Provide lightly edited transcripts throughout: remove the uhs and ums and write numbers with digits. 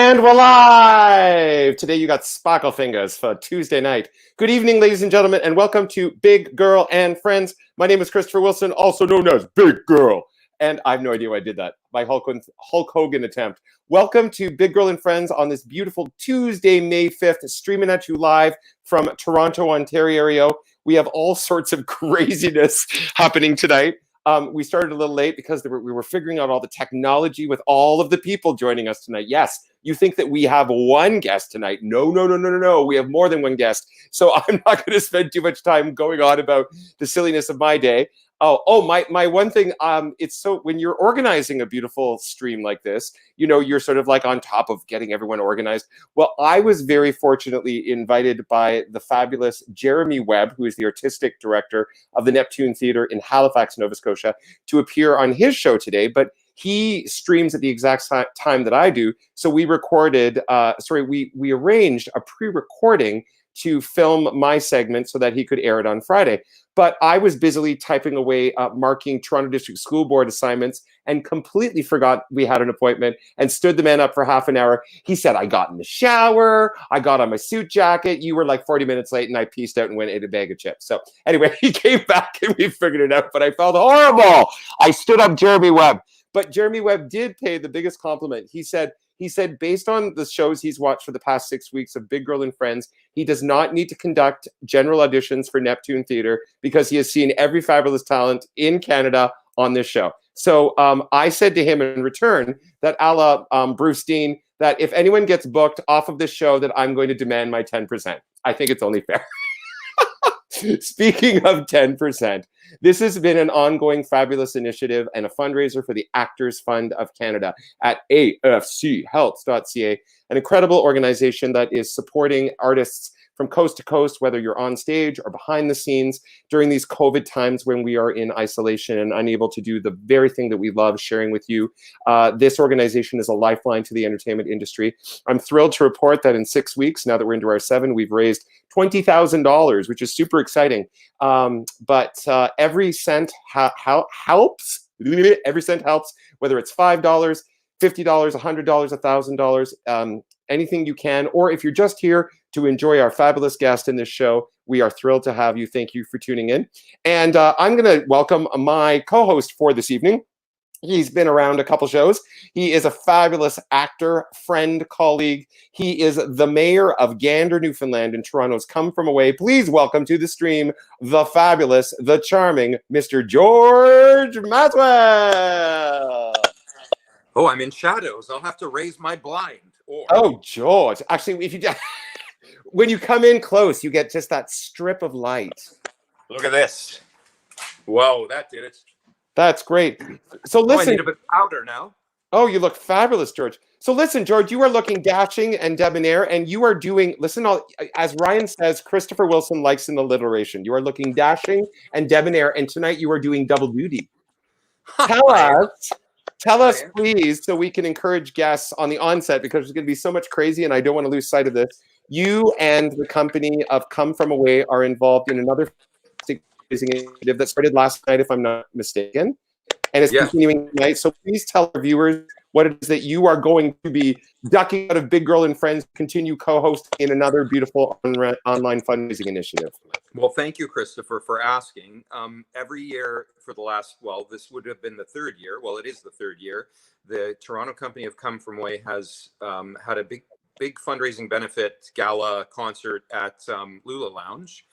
And we're live! Today you got Sparkle Fingers for Tuesday night. Good evening, ladies and gentlemen, and welcome to Big Girl and Friends. My name is Christopher Wilson, also known as Big Girl. And I have no idea why I did that. My Hulk Hogan attempt. Welcome to Big Girl and Friends on this beautiful Tuesday, May 5th, streaming at you live from Toronto, Ontario. We have all sorts of craziness happening tonight. We started a little late because we were figuring out all the technology with all of the people joining us tonight. Yes, you think that we have one guest tonight. No. We have more than one guest. So I'm not going to spend too much time going on about the silliness of my day. My one thing, it's so when you're organizing a beautiful stream like this, you know, you're sort of like on top of getting everyone organized. Well, I was very fortunately invited by the fabulous Jeremy Webb, who is the artistic director of the Neptune Theatre in Halifax, Nova Scotia, to appear on his show today. But he streams at the exact time that I do. So we recorded, we arranged a pre-recording to film my segment so that he could air it on Friday. But I was busily typing away, marking Toronto District School Board assignments and completely forgot we had an appointment and stood the man up for half an hour. He said, I got in the shower, I got on my suit jacket. You were like 40 minutes late and I pieced out and went and ate a bag of chips. So anyway, he came back and we figured it out, but I felt horrible. I stood up Jeremy Webb. But Jeremy Webb did pay the biggest compliment. He said, based on the shows he's watched for the past 6 weeks of Big Girl and Friends, he does not need to conduct general auditions for Neptune Theatre because he has seen every fabulous talent in Canada on this show. So I said to him in return that a la Bruce Dean, that if anyone gets booked off of this show, that I'm going to demand my 10%. I think it's only fair. Speaking of 10%, this has been an ongoing fabulous initiative and a fundraiser for the Actors Fund of Canada at afchealth.ca, an incredible organization that is supporting artists from coast to coast, whether you're on stage or behind the scenes during these COVID times when we are in isolation and unable to do the very thing that we love sharing with you. This organization is a lifeline to the entertainment industry. I'm thrilled to report that in 6 weeks, now that we're into our 7, we've raised $20,000, which is super exciting. But every cent helps. Every cent helps, whether it's $5, $50, $100, $1,000, anything you can. Or if you're just here to enjoy our fabulous guest in this show, we are thrilled to have you. Thank you for tuning in. And I'm going to welcome my co-host for this evening. He's been around a couple shows. He is a fabulous actor, friend, colleague. He is the mayor of Gander, Newfoundland, and Toronto's Come From Away. Please welcome to the stream the fabulous, the charming Mr. George Maswell. Oh, I'm in shadows. I'll have to raise my blind. Oh, George. Actually, if you when you come in close, you get just that strip of light. Look at this. Whoa, that did it. That's great. So listen. I need a bit of powder now. Oh, you look fabulous, George. So listen, George, you are looking dashing and debonair, and you are doing, listen, as Ryan says, Christopher Wilson likes an alliteration. You are looking dashing and debonair, and tonight you are doing double duty. Tell us, please, so we can encourage guests on the onset, because there's going to be so much crazy, and I don't want to lose sight of this. You and the company of Come From Away are involved in another initiative that started last night, if I'm not mistaken, and it's continuing tonight. So please tell our viewers what it is that you are going to be ducking out of Big Girl and Friends, continue co-hosting in another beautiful online fundraising initiative. Well, thank you, Christopher, for asking. Every year for the last, well, this would have been the 3rd year. Well, it is the 3rd year. The Toronto company of Come From Away has had a big fundraising benefit gala concert at Lula Lounge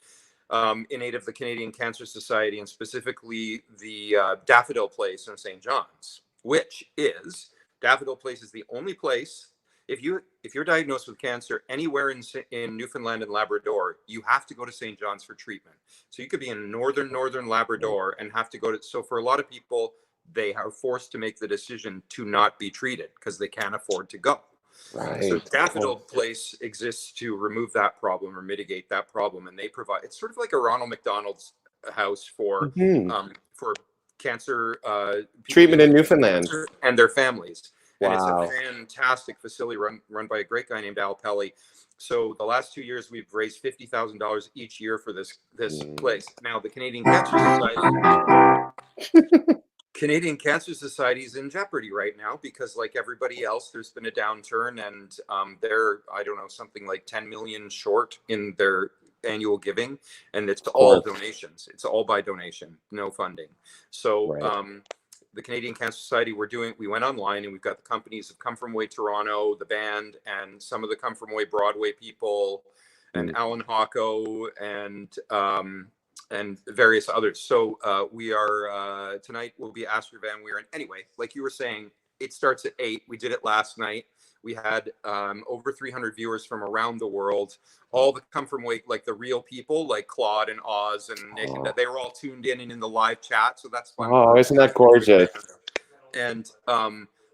in aid of the Canadian Cancer Society, and specifically the Daffodil Place in St. John's, which is, Daffodil Place is the only place, if you're diagnosed with cancer anywhere in Newfoundland and Labrador, you have to go to St. John's for treatment. So you could be in northern Labrador and have to go to, so for a lot of people, they are forced to make the decision to not be treated because they can't afford to go. Right. So Daffodil Place exists to remove that problem or mitigate that problem, and they provide, it's sort of like a Ronald McDonald's house for cancer treatment in Newfoundland and their families. Wow. And it's a fantastic facility run by a great guy named Al Pelly. So the last 2 years, we've raised $50,000 each year for this place. Now, the Canadian Cancer Society Canadian Cancer Society is in jeopardy right now because, like everybody else, there's been a downturn, and they're, I don't know, something like 10 million short in their annual giving, and it's all donations. It's all by donation, no funding. So the Canadian Cancer Society, we went online, and we've got the companies of Come From Away Toronto, the band, and some of the Come From Away Broadway people, and Alan Hocko, and various others. So we are, tonight will be Astrid Van Weeren. Anyway, like you were saying, it starts at 8. We did it last night. We had over 300 viewers from around the world, all that come from like the real people, like Claude and Oz and Nick, and they were all tuned in and in the live chat. So that's fun. Oh, isn't that gorgeous? And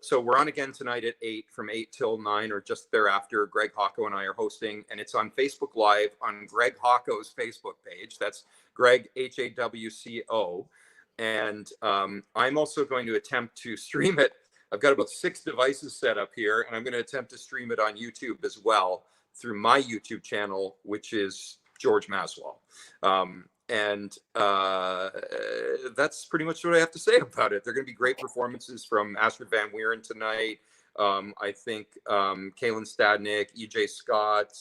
so we're on again tonight at 8, from 8 till 9 or just thereafter. Greg Hocko and I are hosting, and it's on Facebook Live on Greg Hocko's Facebook page. That's Greg HAWCO. And I'm also going to attempt to stream it. I've got about 6 devices set up here, and I'm going to attempt to stream it on YouTube as well through my YouTube channel, which is George Maswell. And that's pretty much what I have to say about it. They're going to be great performances from Astrid Van Weeren tonight. I think Kaylin Stadnick, EJ Scott,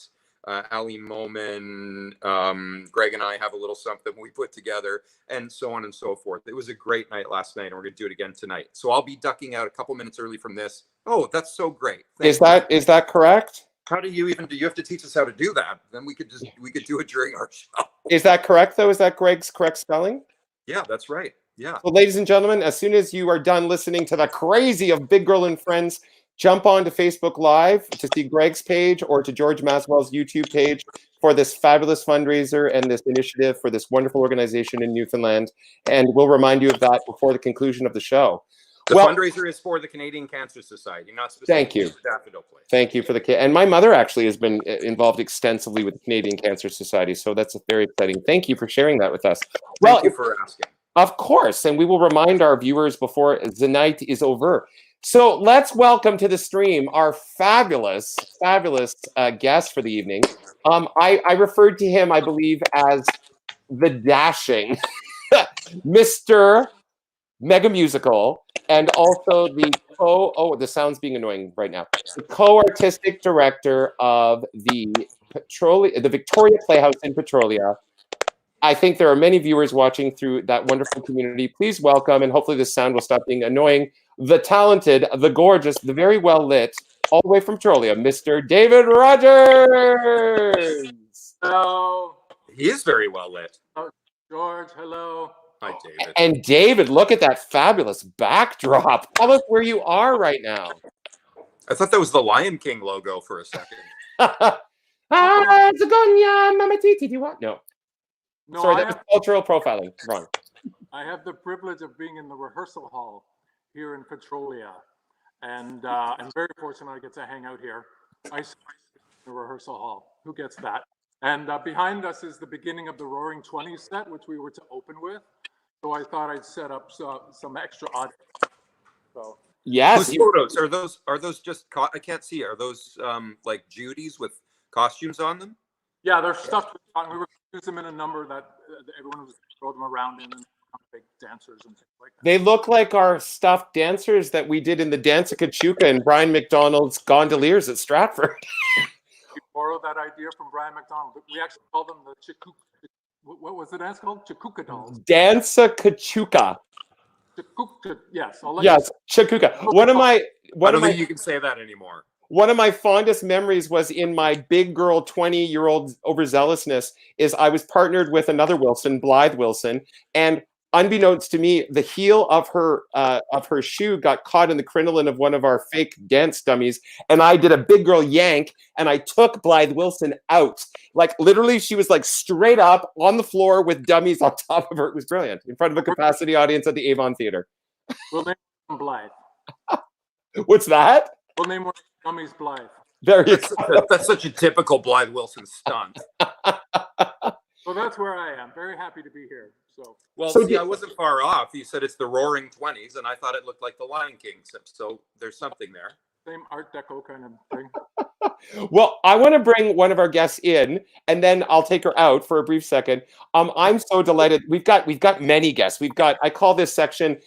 Ali Moman, Greg and I have a little something we put together, and so on and so forth. It was a great night last night, and we're going to do it again tonight. So I'll be ducking out a couple minutes early from this. Oh, that's so great. Is that correct? How do you have to teach us how to do that? Then we could do it during our show. Is that correct, though? Is that Greg's correct spelling? Yeah, that's right. Yeah. Well, ladies and gentlemen, as soon as you are done listening to the crazy of Big Girl and Friends, jump on to Facebook Live to see Greg's page or to George Maswell's YouTube page for this fabulous fundraiser and this initiative for this wonderful organization in Newfoundland. And we'll remind you of that before the conclusion of the show. The fundraiser is for the Canadian Cancer Society, not specifically for Daffodil Place. Thank you for the and my mother actually has been involved extensively with the Canadian Cancer Society, so that's very exciting. Thank you for sharing that with us. Thank you for asking. Of course, and we will remind our viewers before the night is over. So let's welcome to the stream our fabulous guest for the evening. I referred to him, I believe, as the dashing Mr. Mega Musical, and also the the sound's being annoying right now. The co-artistic director of the Victoria Playhouse in Petrolia. I think there are many viewers watching through that wonderful community. Please welcome, and hopefully this sound will stop being annoying, the talented, the gorgeous, the very well lit, all the way from Petrolia, Mr. David Rogers. Hello. He is very well lit. Oh, George, hello. Hi, David. And David, look at that fabulous backdrop. Tell us where you are right now. I thought that was the Lion King logo for a second. No, sorry, that was cultural profiling. Wrong. I have the privilege of being in the rehearsal hall here in Petrolia, and I'm very fortunate I get to hang out here. I sit in the rehearsal hall. Who gets that? And behind us is the beginning of the Roaring Twenties set, which we were to open with. So I thought I'd set up some extra audio. So yes, whose photos are those? Just I can't see. Are those like Judy's with costumes on them? Yeah, they're stuffed with cotton. We were going to use them in a number that everyone was throw them around in, and big dancers and things like that. They look like our stuffed dancers that we did in the Dance of Kachuka and Brian McDonald's Gondoliers at Stratford. We borrowed that idea from Brian McDonald. We actually called them the Chikuka. What was the dance called? Chikuka dolls. Dance of Kachuka. Chikuka, yes. Chikuka. I don't think you can say that anymore. One of my fondest memories was in my big girl 20-year-old overzealousness is I was partnered with another Wilson, Blythe Wilson, and unbeknownst to me, the heel of her shoe got caught in the crinoline of one of our fake dance dummies, and I did a big girl yank, and I took Blythe Wilson out. Like literally, she was like straight up on the floor with dummies on top of her. It was brilliant in front of a capacity audience at the Avon Theater. We'll name them Blythe. What's that? We'll name one dummies Blythe. That's such a typical Blythe Wilson stunt. So that's where I am. Very happy to be here. I wasn't far off. You said it's the Roaring Twenties, and I thought it looked like the Lion King. So there's something there. Same Art Deco kind of thing. Well, I want to bring one of our guests in, and then I'll take her out for a brief second. I'm so delighted. We've got many guests. I call this section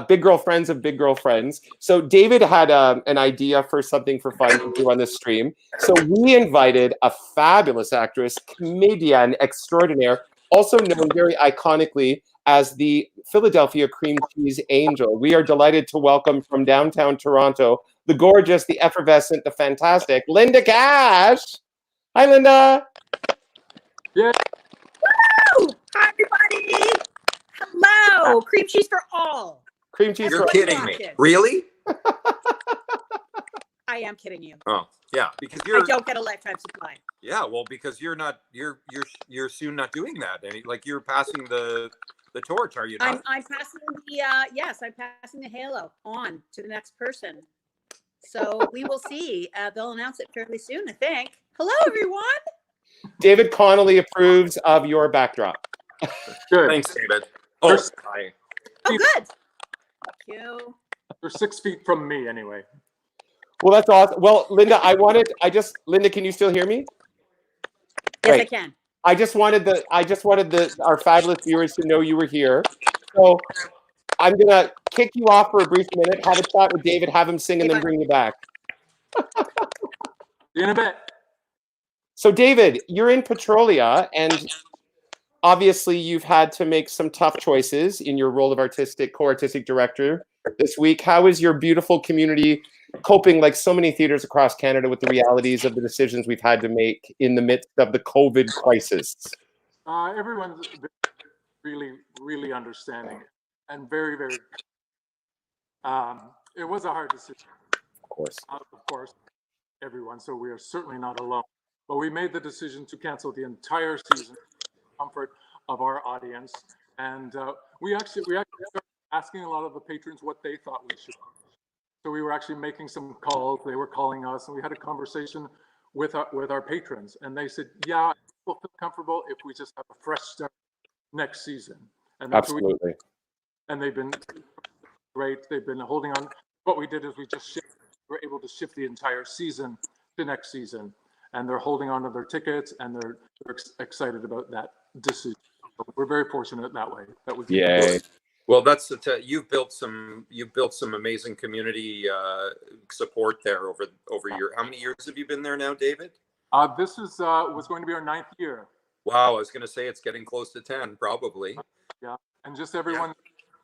"Big Girl Friends of Big Girl Friends." So David had an idea for something for fun to do on this stream. So we invited a fabulous actress, comedian extraordinaire, also known very iconically as the Philadelphia Cream Cheese Angel. We are delighted to welcome from downtown Toronto the gorgeous, the effervescent, the fantastic Linda Cash. Hi, Linda. Yeah. Woo! Hi, everybody. Hello. Cream cheese for all. Cream cheese. You're for kidding me. Really? I am kidding you. Oh, yeah, because I don't get a lifetime supply. Yeah, well, because you're soon not doing that. Like you're passing the torch, are you not? I'm passing the yes, I'm passing the halo on to the next person. So we will see. They'll announce it fairly soon, I think. Hello, everyone. David Connolly approves of your backdrop. Good. Thanks, David. Oh, hi. Oh, good. Thank you. They're 6 feet from me anyway. Well, that's awesome. Well, Linda, Linda, can you still hear me? Yes, Right. I can. I just wanted our fabulous viewers to know you were here. So I'm gonna kick you off for a brief minute, have a chat with David, have him sing, and then bring you back. See you in a bit. So David, you're in Petrolia, and obviously you've had to make some tough choices in your role of co-artistic director this week. How is your beautiful community coping, like so many theaters across Canada, with the realities of the decisions we've had to make in the midst of the COVID crisis? Everyone's been really, really understanding and very, very. It was a hard decision. Of course, everyone. So we are certainly not alone. But we made the decision to cancel the entire season, comfort of our audience, and we actually started asking a lot of the patrons what they thought we should. So we were actually making some calls. They were calling us, and we had a conversation with our patrons, and they said, "Yeah, we'll feel comfortable if we just have a fresh start next season." And that's Absolutely. and they've been great. They've been holding on. What we did is we were able to shift the entire season to next season, and they're holding on to their tickets, and they're excited about that decision. So we're very fortunate that way. That was Yay. Well, that's you've built some amazing community support there over your. How many years have you been there now, David? This was going to be our 9th year. Wow, I was going to say it's getting close to 10, probably. Yeah, and just everyone in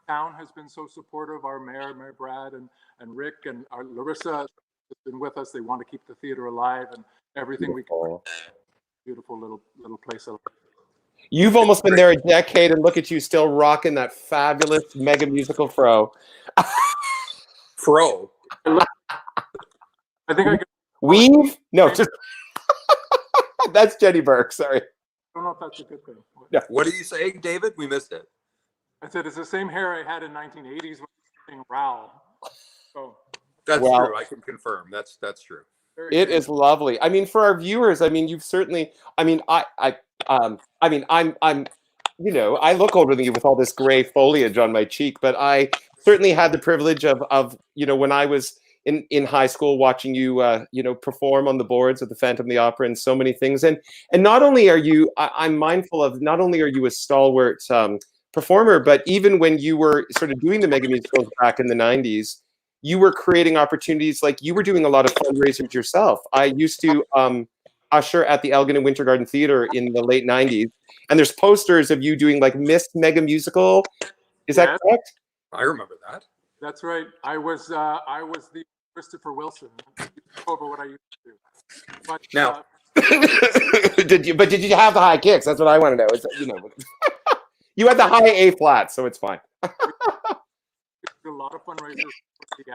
town has been so supportive. Our Mayor Brad, and Rick, and our Larissa has been with us. They want to keep the theater alive, and everything we can. Beautiful little place. You've almost been there a decade, and look at you still rocking that fabulous mega musical fro. Fro. I think I can. Weave? No, just that's Jenny Burke. Sorry. I don't know if that's a good thing. Yeah. What are you saying, David? We missed it. I said it's the same hair I had in 1980s when I was Raoul. So that's well, true. I can confirm. That's true. It is lovely. I mean, for our viewers, I mean, you've certainly. I mean, I'm. You know, I look older than you with all this gray foliage on my cheek, but I certainly had the privilege of you know, when I was in high school, watching you you know, perform on the boards of the Phantom of the Opera and so many things. And not only are you, I'm mindful of, not only are you a stalwart performer, but even when you were sort of doing the mega musicals back in the 90s, you were creating opportunities. Like, you were doing a lot of fundraisers yourself. I used to usher at the Elgin and Winter Garden Theater in the late 90s, and there's posters of you doing like Miss Mega Musical. Is that correct? I remember that. That's right. I was the Christopher Wilson. Over what I used to do. But now, did you have the high kicks? That's what I want to know. Is, you know, you had the high A flat, so it's fine. A lot of fundraisers for the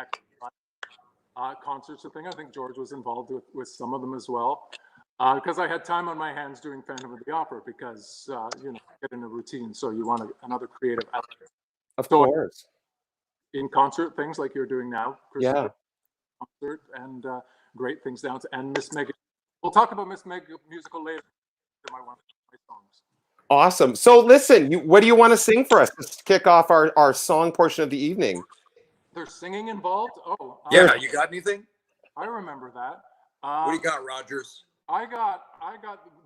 concerts and thing. I think George was involved with some of them as well. Because I had time on my hands doing Phantom of the Opera, because you know, get in a routine, so you want another creative outlet. Of course. In concert things like you're doing now, yeah. Concert and great things down to, and Miss Mega. We'll talk about Miss Mega Musical later. My songs. Awesome. So listen, what do you want to sing for us to kick off our song portion of the evening? There's singing involved. Oh, yeah. You got anything? I remember that. What do you got, Rogers? I got,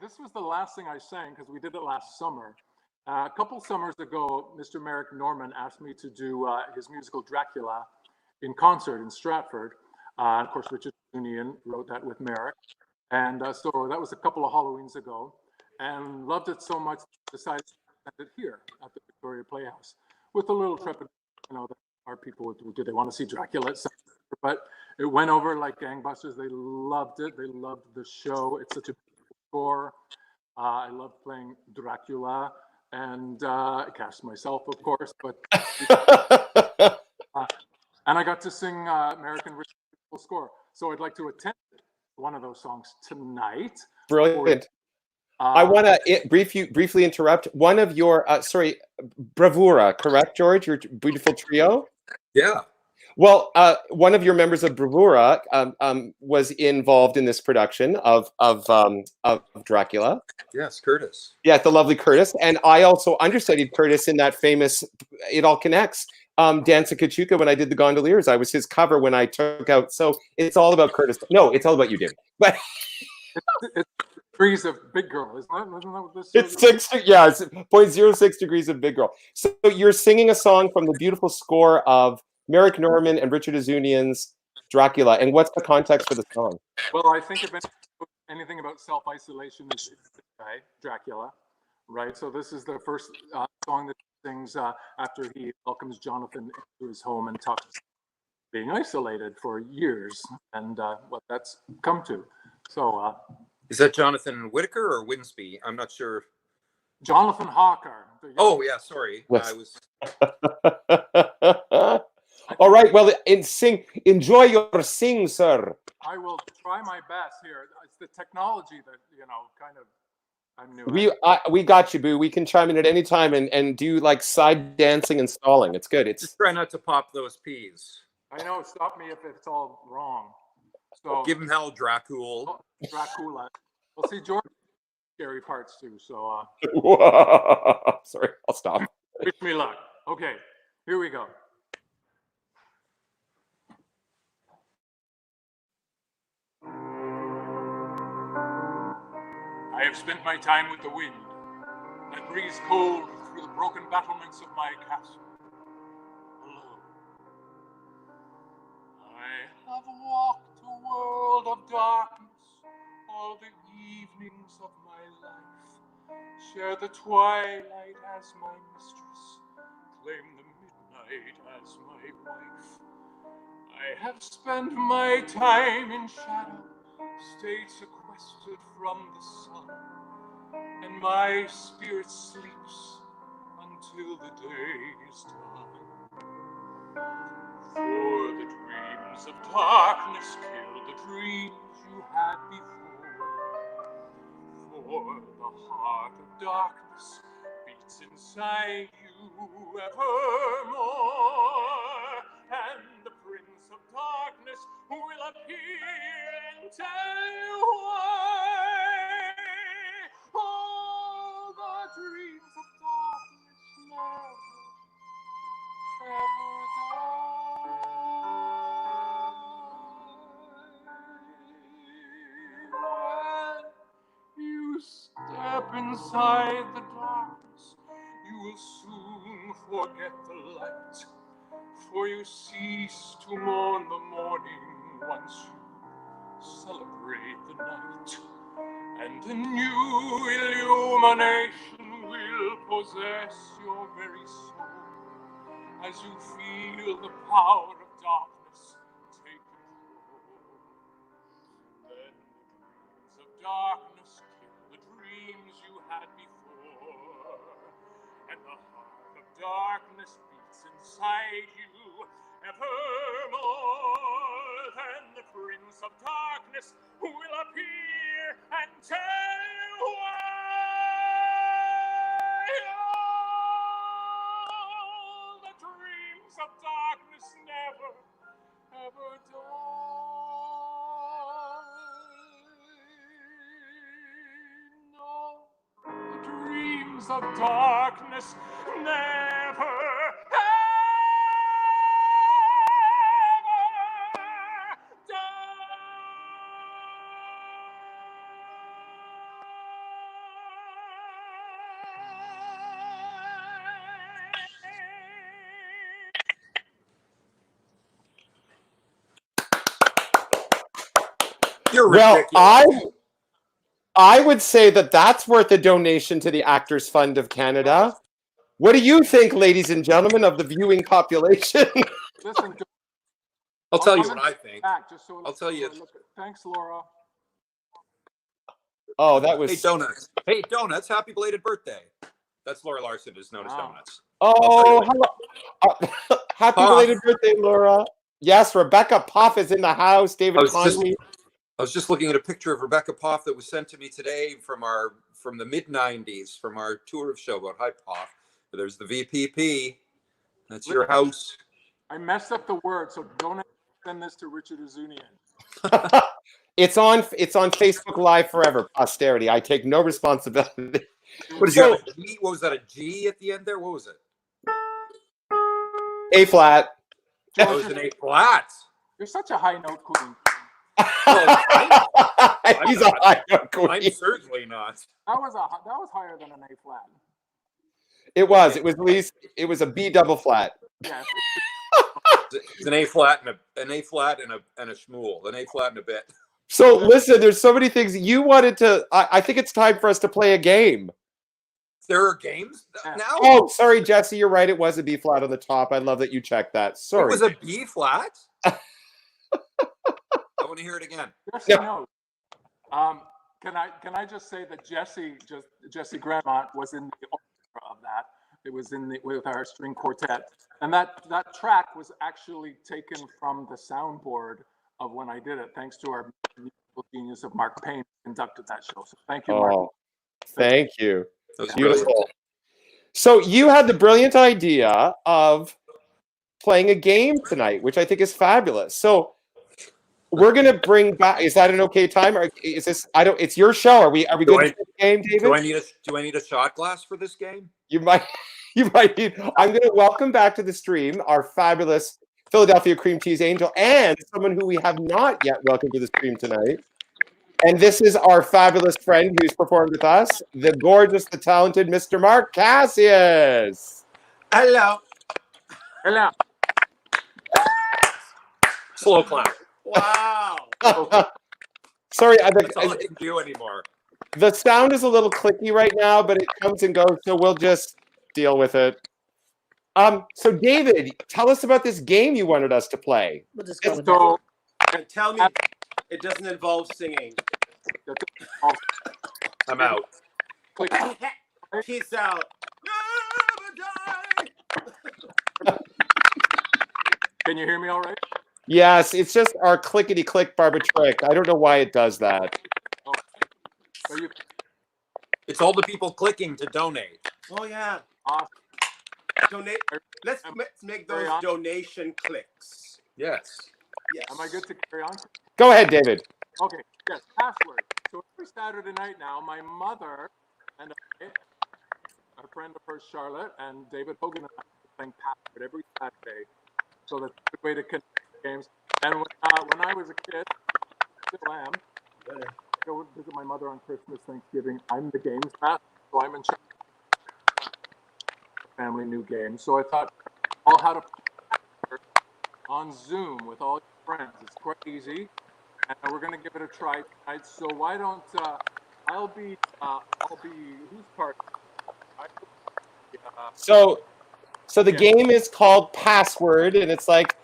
this was the last thing I sang because we did it last summer. A couple summers ago, Mr. Merrick Norman asked me to do his musical Dracula in concert in Stratford. Of course, Richard Union wrote that with Merrick. And so that was a couple of Halloweens ago, and loved it so much, decided to send it here at the Victoria Playhouse with a little trepidation, that our people, do they want to see Dracula? But it went over like gangbusters. They loved it. They loved the show. It's such a beautiful score. I love playing Dracula, and cast myself, of course. But and I got to sing American Ritual score. So I'd like to attempt one of those songs tonight. Brilliant. I want to briefly interrupt. One of your, Bravura, correct, George? Your beautiful trio? Yeah. Well, one of your members of Bravura was involved in this production of Dracula. Yes, Curtis. Yeah, the lovely Curtis. And I also understudied Curtis in that famous It All Connects Dance of Kachuka when I did the Gondoliers. I was his cover when I took out. So it's all about Curtis. No, it's all about you, David. But it's degrees of Big Girl, isn't that what this it's is? it's 0.06 degrees of Big Girl. So you're singing a song from the beautiful score of Merrick Norman and Richard Azunian's Dracula. And what's the context for the song? Well, I think if anything about self-isolation is this guy, Dracula, right? So this is the first song that he sings after he welcomes Jonathan into his home and talks about being isolated for years and what that's come to. So is that Jonathan Whitaker or Winsby? I'm not sure. Jonathan Hawker. Oh yeah, sorry. Yes. I was. All right. Well, enjoy your sing, sir. I will try my best here. It's the technology that kind of I'm new. We got you, boo. We can chime in at any time and do like side dancing and stalling. It's good. Just try not to pop those peas. I know. Stop me if it's all wrong. So give him hell, Dracula. Dracula. We'll see George scary parts too. So sorry, I'll stop. Wish me luck. Okay, here we go. I have spent my time with the wind that breathes cold through the broken battlements of my castle. Alone. I have walked a world of darkness all the evenings of my life, share the twilight as my mistress, claim the midnight as my wife. I have spent my time in shadow, stayed sequestered from the sun, and my spirit sleeps until the day is done. For the dreams of darkness kill the dreams you had before. For the heart of darkness beats inside you evermore, and the Prince of Darkness will appear and tell you why. All the dreams of darkness never, ever die. When you step inside the darkness, you will soon forget the light, for you cease to mourn the morning once you celebrate the night, and a new illumination will possess your very soul as you feel the power of darkness take control. Then the dreams of darkness kill the dreams you had before, and the heart of darkness beats inside you evermore. Then the Prince of Darkness will appear and tell you why. All the dreams of darkness never, ever die. No, the dreams of darkness never, You're Well, ridiculous. I would say that that's worth a donation to the Actors Fund of Canada. What do you think, ladies and gentlemen, of the viewing population? Listen, I'll tell you come what I think. back just so I'll tell you. Thanks, Laura. Oh, that Hey, was. donuts. Hey, donuts. Happy belated birthday. That's Laura Larson, is known as Wow. Donuts. Oh, happy Poff. belated birthday, Laura. Yes, Rebecca Poff is in the house. David I was just looking at a picture of Rebecca Poff that was sent to me today from the mid '90s from our tour of Showboat. Hi, Poff. There's the VPP. That's your house. I messed up the word, so don't send this to Richard Azunian. It's on Facebook Live forever, posterity. I take no responsibility. What did you have? A G? What was that? A G at the end there? What was it? A flat. That was an A flat. You're such a high note queen. He's a high note queen. I'm certainly not. That was higher than an A flat. It was at least it was a B double flat. Yes. It's an A flat and a schmool, an A flat and a bit. So listen, there's so many things you wanted to. I think it's time for us to play a game. There are games now. Oh, sorry, Jesse, you're right. It was a B flat on the top. I love that you checked that. Sorry, it was a B flat. I want to hear it again. Jesse knows. Can I just say that Jesse Grandmont was in the orchestra of that. It was with our string quartet, and that track was actually taken from the soundboard of when I did it. Thanks to our musical genius of Mark Payne, who conducted that show. So thank you, Mark. Thank you. That was Beautiful. brilliant. So you had the brilliant idea of playing a game tonight, which I think is fabulous. So we're gonna bring back. Is that an okay time, or is this? I don't. It's your show. Are we good for the game, David? Do I need a shot glass for this game? You might need. I'm going to welcome back to the stream our fabulous Philadelphia Cream Cheese Angel and someone who we have not yet welcomed to the stream tonight. And this is our fabulous friend who's performed with us, the gorgeous, the talented Mr. Mark Cassius. Hello. Hello. Slow clap. Wow. Sorry, That's all I can do anymore. the sound is a little clicky right now, but it comes and goes, so we'll just deal with it. So David, tell us about this game you wanted us to play. We'll just go with So And tell me it doesn't involve singing. I'm out. Peace out. can you hear me all right? Yes, it's just our clickety-click Barbara trick. I don't know why it does that. So you It's all the people clicking to donate. Oh yeah. awesome. Donate. Let's make those donation clicks. Yes. Yes. Am I good to carry on? Go ahead, David. Okay, yes, password. So every Saturday night now, my mother and I, a friend of hers, Charlotte, and David Hogan and I are playing password every Saturday. So that's a good way to connect games. And when I was a kid, still am, go visit my mother on Christmas, Thanksgiving. I'm the games master, so I'm in charge of family new games. So I thought I'll have to on Zoom with all your friends. It's quite easy, and we're going to give it a try tonight. So why don't I'll be whose part? So the game is called Password, and it's like,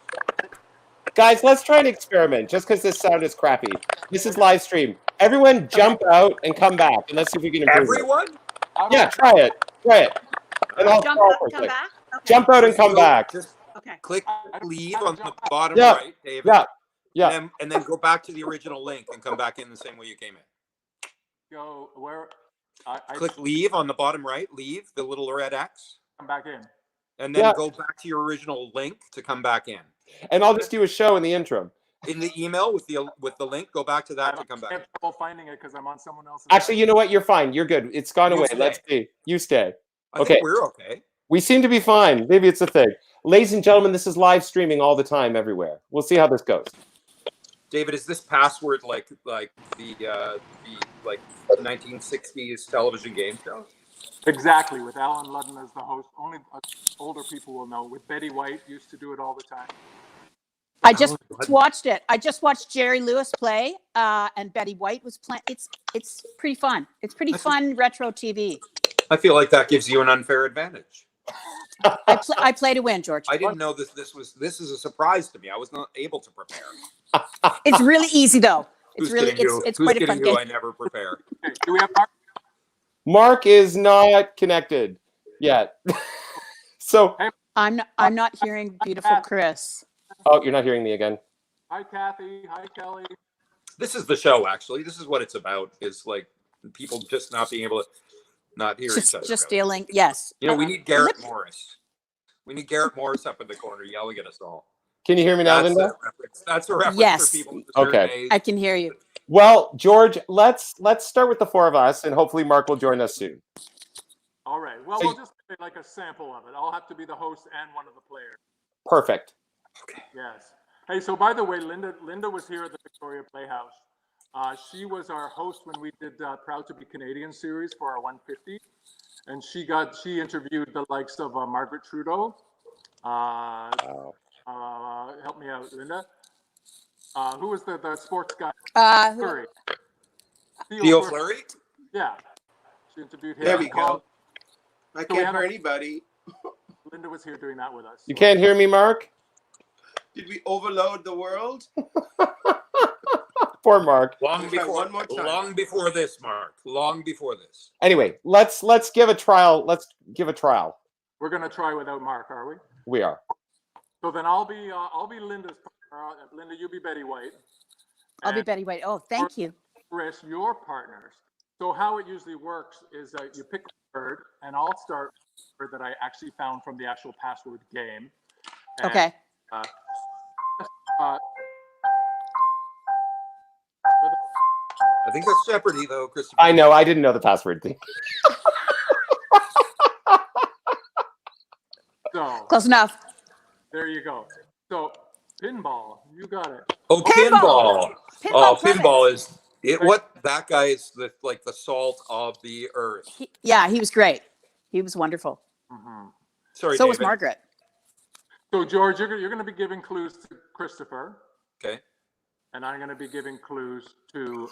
guys, let's try an experiment. Just because this sound is crappy, this is live stream. Everyone, jump out and come back, and let's see if we can improve. Everyone? Yeah, try it. And I'll Jump start up, with come it. back. Okay. Jump out and come back. Just Okay. click leave on the bottom Yeah. right, David. Yeah. And then go back to the original link and come back in the same way you came in. Go where? I Click leave on the bottom right. Leave the little red X, come back in. and then Yeah. go back to your original link to come back in. And I'll just do a show in the interim. In the email with the link, go back to that to come I back. have trouble finding it because I'm on someone else's. Actually, you know what? You're fine. You're good. It's gone You away. stay. Let's see. You stay. I Okay. think we're okay. We seem to be fine. Maybe it's a thing. Ladies and gentlemen, this is live streaming all the time, everywhere. We'll see how this goes. David, is this password like the 1960s television game show? Exactly, with Alan Ludden as the host. Only older people will know. With Betty White, used to do it all the time. I just What? watched it. I just watched Jerry Lewis play, and Betty White was playing. It's pretty fun. It's pretty fun retro TV. I feel like that gives you an unfair advantage. I play to win, George. I didn't know this is a surprise to me. I was not able to prepare. It's really easy though. It's Who's really kidding you? it's Who's quite a kidding fun you? game. I never prepare. Okay, do we have Mark? Mark is not connected yet. So, I'm not hearing beautiful Chris. oh, you're not hearing me again. Hi, Kathy. Hi, Kelly. This is the show, actually. This is what it's about. Is like people just not being able to not hear each other. Just really. stealing. Yes. You know, we need Garrett Morris. We need Garrett Morris up in the corner yelling at us all. Can you hear me now, Linda? That's a reference Yes. for people. of a certain Okay. age. I can hear you. Well, George, let's start with the four of us, and hopefully Mark will join us soon. All right. Well, So we'll just play like a sample of it. I'll have to be the host and one of the players. Perfect. Yes. Hey, so by the way, Linda was here at the Victoria Playhouse. She was our host when we did Proud to be Canadian series for our 150, and she interviewed the likes of Margaret Trudeau. Help me out, Linda. Who was the sports guy? Fleury. Theo Fleury? Yeah. She interviewed him. There we go. I we can't have hear a- anybody. Linda was here doing that with us. You can't hear me, Mark? Did we overload the world? Poor Mark. Long Try before, one more time. long before this, Mark. Long before this. Anyway, let's give a trial. Let's give a trial. We're gonna try without Mark, are we? We are. So then I'll be Linda's partner. Linda, you be Betty White. I'll be And Betty White. Oh, thank you. Chris, your partners. So how it usually works is you pick a word, and I'll start with a word that I actually found from the actual password game. And, Okay. uh, I think that's Jeopardy, though, Christopher. I know. I didn't know the password thing. so Close enough. there you go. So pinball, you got it. Oh, Pinball. pinball. Oh, Clemens. pinball is it. What that guy is like the salt of the earth. Yeah, he was great. He was wonderful. Mm-hmm. Sorry, So David. was Margaret. So George, you're going to be giving clues to Christopher, Okay. and I'm going to be giving clues to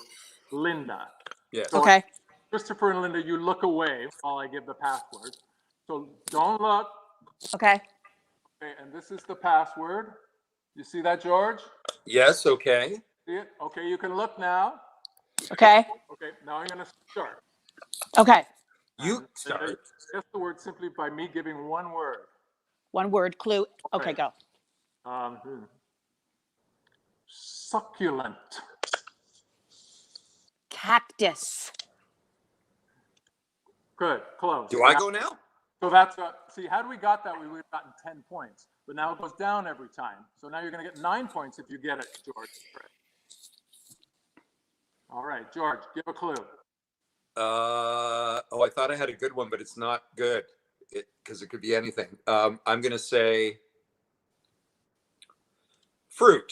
Linda. Yes. So Okay. Christopher and Linda, you look away while I give the password. So don't look. Okay. Okay, and this is the password. You see that, George? Yes. Okay. See it? Okay, you can look now. Okay. Okay, now I'm going to start. Okay. You And start. Guess the word simply by me giving one word. One word clue. Okay, Right. go. Succulent. Cactus. Good, close. Do I go now? So that's see, had we got that, we would have gotten 10 points. But now it goes down every time. So now you're going to get 9 points if you get it, George. All right, George, give a clue. Oh, I thought I had a good one, but it's not good because it could be anything. I'm gonna say fruit.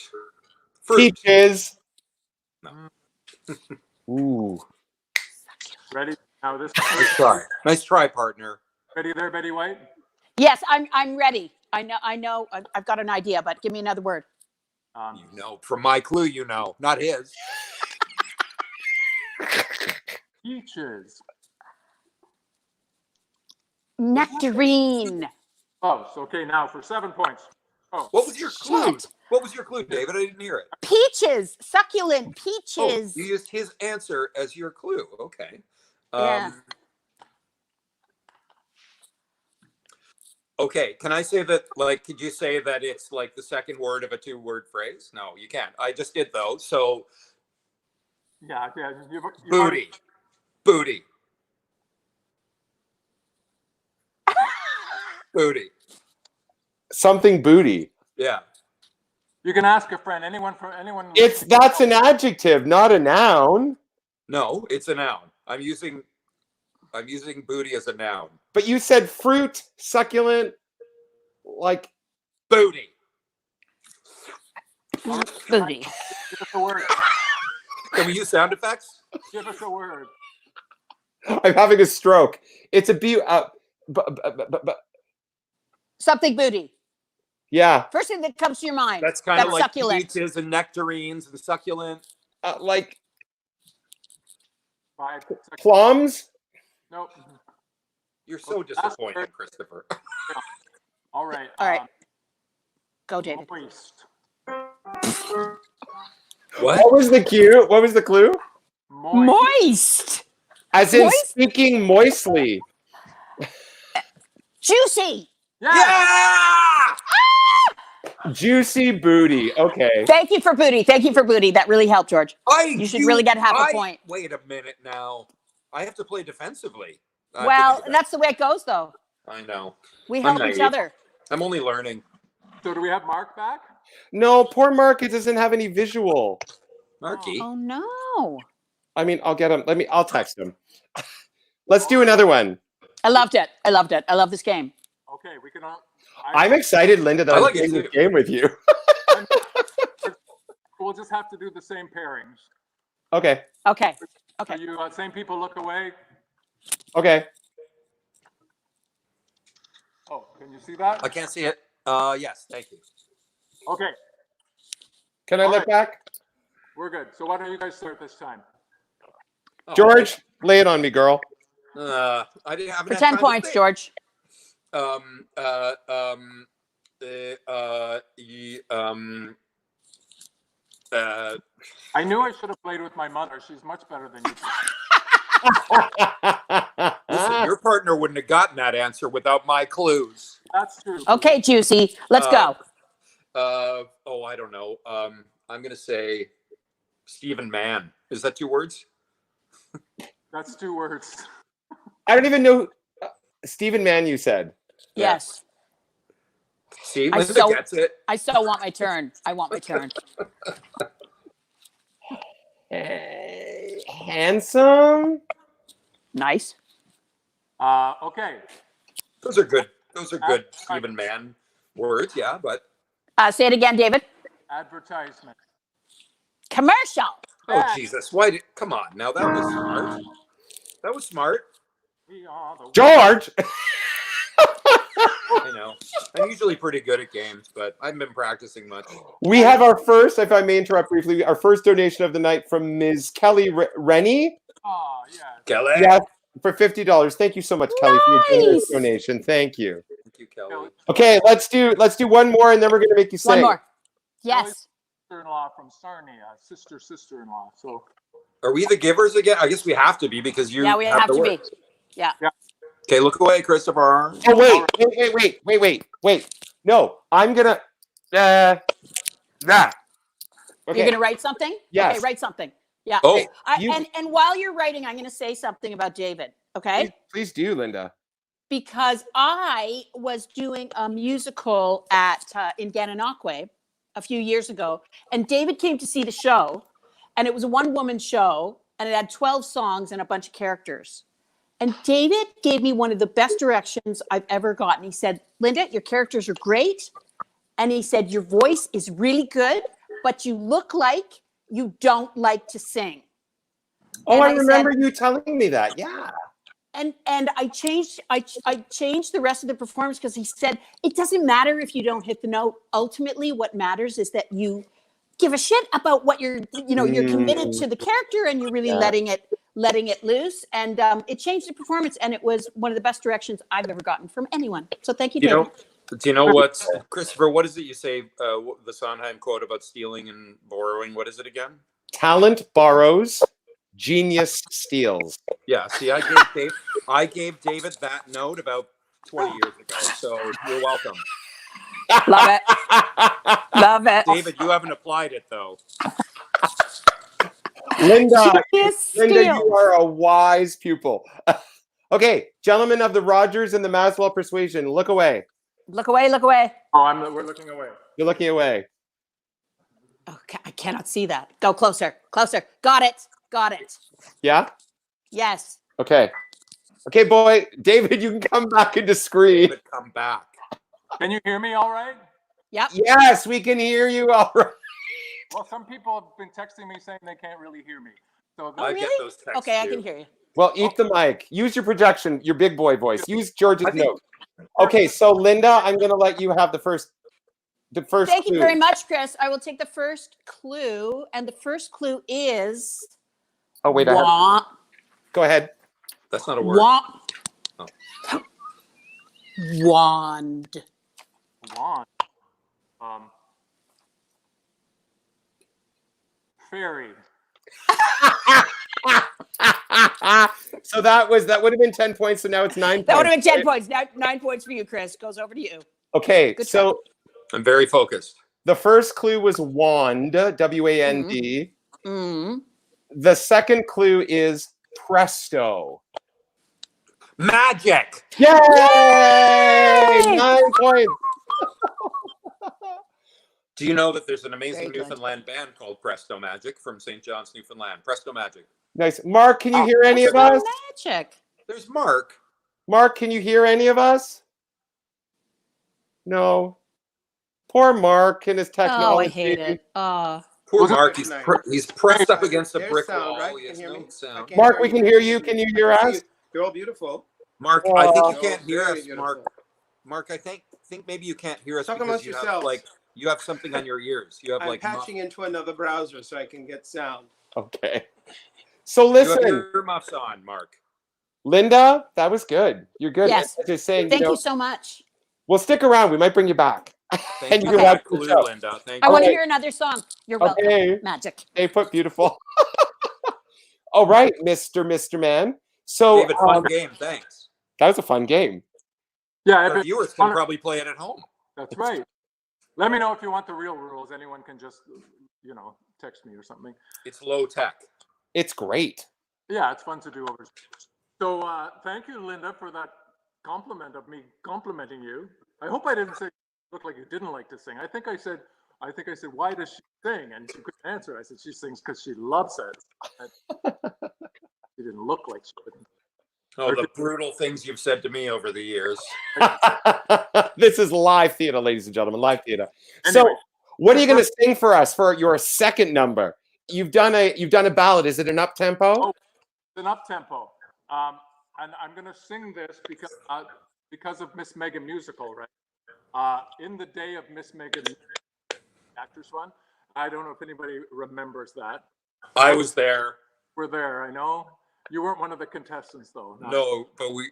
Fruit. Peaches. No. Ooh. Ready? Now this. Nice try. Nice try, partner. Ready there, Betty White? Yes, I'm ready. I know. I've got an idea, but give me another word. You know, from my clue, you know, not his. Peaches. Nectarine. Oh, so okay, now for 7 points. Oh, What was your clue? Shit. What was your clue, David? I didn't hear it. Peaches. Succulent Oh, peaches. you used his answer as your clue. Okay. Yeah. Okay. Can I say that, like, could you say that it's like the second word of a 2-word phrase? No, you can't. I just did though. So yeah. booty. Booty. Booty. Something booty. Yeah. You can ask a friend. Anyone. That's an adjective, not a noun. No, it's a noun. I'm using booty as a noun. But you said fruit, succulent, like Booty. Booty. Give us a word. Can we use sound effects? Give us a word. I'm having a stroke. It's a Something booty. Yeah. First thing that comes to your mind. That's kind of like succulent. peaches and nectarines and succulent. Like 5 seconds. plums. Nope. You're so disappointed, Christopher. All right. All right. Go, David. Moist. What was the cue? What was the clue? Moist. As in Moist? speaking moistly. Juicy. Yeah! Juicy booty. Okay. Thank you for booty. Thank you for booty. That really helped, George. You should really get half a point. Wait a minute now. I have to play defensively. Well, that's the way it goes, though. I know. We help each other. I'm only learning. So do we have Mark back? No, poor Mark. It doesn't have any visual. Marky. Oh, no. I mean, I'll get him. I'll text him. Let's do another one. I loved it. I loved it. I love this game. Okay, we can. I'm excited, Linda, that I I'm like it playing this too. game with you. We'll just have to do the same pairings. Okay. Okay. So you same people look away. Okay. Oh, can you see that? I can't see it. Yes, thank you. Okay, Can I All look right. back? we're good. So why don't you guys start this time? Oh, George, lay it on me, girl. I didn't have For 10 points, George. I knew I should have played with my mother. She's much better than you. Listen, your partner wouldn't have gotten that answer without my clues. That's true. Okay, Juicy. Let's go. I don't know. I'm gonna say Stephen Mann. Is that 2 words? That's 2 words. I don't even know. Stephen Mann, you said. Yes. See, I Linda so- gets it. I so want my turn. I want my turn. Handsome. Nice. Okay. Those are good. Those are good Stephen Mann words. Yeah, but Say it again, David. Advertisement. Commercial. Jesus, why? Come on, now that was smart. That was smart. We are the George. I know. I'm usually pretty good at games, but I haven't been practicing much. We have our first, if I may interrupt briefly, our first donation of the night from Ms. Kelly Rennie. Oh, yeah. Kelly. Yes, for $50. Thank you so much, Kelly, for your generous Nice. donation. Thank you. Thank you, Kelly. Okay, let's do one more, and then we're gonna make you One sing. more. Yes. Sister-in-law from Sarnia. Sister-in-law. So Are we the givers again? I guess we have to be because you. Yeah, we have the to be. words. Yeah. Okay, look away, Christopher. Oh wait. No, I'm gonna. Okay. You're going to write something? Yes. Okay, write something. Yeah. Oh, And while you're writing, I'm going to say something about David. Okay. Please do, Linda. Because I was doing a musical in Gananoque a few years ago, and David came to see the show, and it was a one-woman show, and it had 12 songs and a bunch of characters. And David gave me one of the best directions I've ever gotten. He said, Linda, your characters are great. And he said, your voice is really good, but you look like you don't like to sing. Oh, And I I remember said- you telling me that. Yeah. And I changed the rest of the performance because he said, it doesn't matter if you don't hit the note. Ultimately, what matters is that you give a shit about what you're committed to the character and you're really letting it loose. And it changed the performance, and it was one of the best directions I've ever gotten from anyone. So thank you, David. Do you know what, Christopher? What is it you say? The Sondheim quote about stealing and borrowing. What is it again? Talent borrows, genius steals. Yeah. See, I gave David that note about 20 years ago. So you're welcome, Love it. Love it. David. You haven't applied it though. Linda, Genius Linda, steals. you are a wise pupil. Okay, gentlemen of the Rogers and the Maslow persuasion, look away. Look away, look away. Oh, we're looking away. You're looking away. Okay, I cannot see that. Go closer, closer. Got it. Yeah? Yes. Okay. Okay, boy. David, you can come back into screen. David, come back. Can you hear me all right? Yep. Yes, we can hear you all right. Well, some people have been texting me saying they can't really hear me. So I get really? those texts Okay, I too. can hear you. Well, eat the mic. Use your projection, your big boy voice. Use George's note. Okay, so Linda, I'm going to let you have the first the first Thank clue. you very much, Chris. I will take the first clue, and the first clue is Oh, wait, I have... wah, Go ahead. That's not a word. wah, Oh. wand. Wand. Fairy. So that would have been 10 points. So now it's 9 That would points. have been 10 points. Now, 9 points for you, Chris. Goes over to you. Okay, Good so I'm very focused. the first clue was wand, W-A-N-D. Mm. The second clue is presto. Magic. Yay! Yay! 9 points. Do you know that there's an amazing Very good. Newfoundland band called Presto Magic from St. John's, Newfoundland? Presto Magic. Nice. Mark, can you Oh, hear any of that's us? not magic. There's Mark. Mark, can you hear any of us? No. Poor Mark and his Oh, technology. I hate it. Poor Was it- Mark. He's pressed up against a There's brick sound, wall. right? He Can has you hear no me? sound. Mark, we can hear you. Can you hear I can see us? you. You're all beautiful. Mark, I think you Oh, can't hear very us, beautiful. Mark. Mark, I think maybe you can't hear us Talk because amongst you have yourselves. you have something on your ears. You have I'm like patching into another browser so I can get sound. okay. So you have listen, earmuffs on, Mark. Linda, that was good. You're good. Yes. Just saying, Thank you know, you so much. we'll stick around. We might bring you back. Thank And you you for can watch that the clue, show. Linda. Thank I you. want to Okay. hear another song. You're welcome. Okay. Magic. Stay put, beautiful. All right, Mr. Man. So David, fun game. Thanks. that was a fun game. Yeah, Our viewers can probably play it at home. that's right. Let me know if you want the real rules. Anyone can just, text me or something. It's low tech. It's great. Yeah, it's fun to do over. So thank you, Linda, for that compliment of me complimenting you. I hope I didn't say look like you didn't like to sing. I think I said, why does she sing? And she couldn't answer. I said she sings because she loves it. She didn't look like she couldn't. Oh, the brutal things you've said to me over the years. This is live theater, ladies and gentlemen, live theater. So, Anyway. what are you going to sing for us for your second number? You've done a ballad. Is it an up tempo? Oh, it's an up tempo. And I'm going to sing this because of Miss Megan musical, right? In the day of Miss Megan, actress one. I don't know if anybody remembers that. I was there. We're there. I know you weren't one of the contestants, though. No, but we.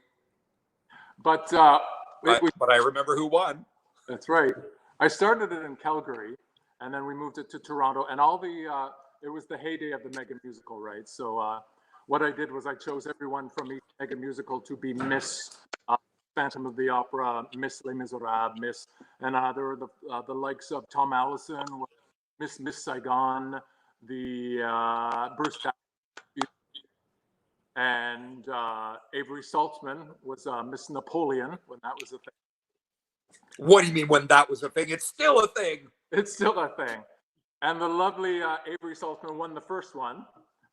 But But I remember who won. That's right. I started it in Calgary, and then we moved it to Toronto, and it was the heyday of the Megan musical, right? So what I did was I chose everyone from each Megan musical to be Miss Phantom of the Opera, Miss Les Miserables, Miss, and there were the likes of Tom Allison, Miss Saigon, the Bruce, and Avery Saltzman was Miss Napoleon when that was a thing. What do you mean when that was a thing? It's still a thing. It's still a thing. And the lovely Avery Saltzman won the first one,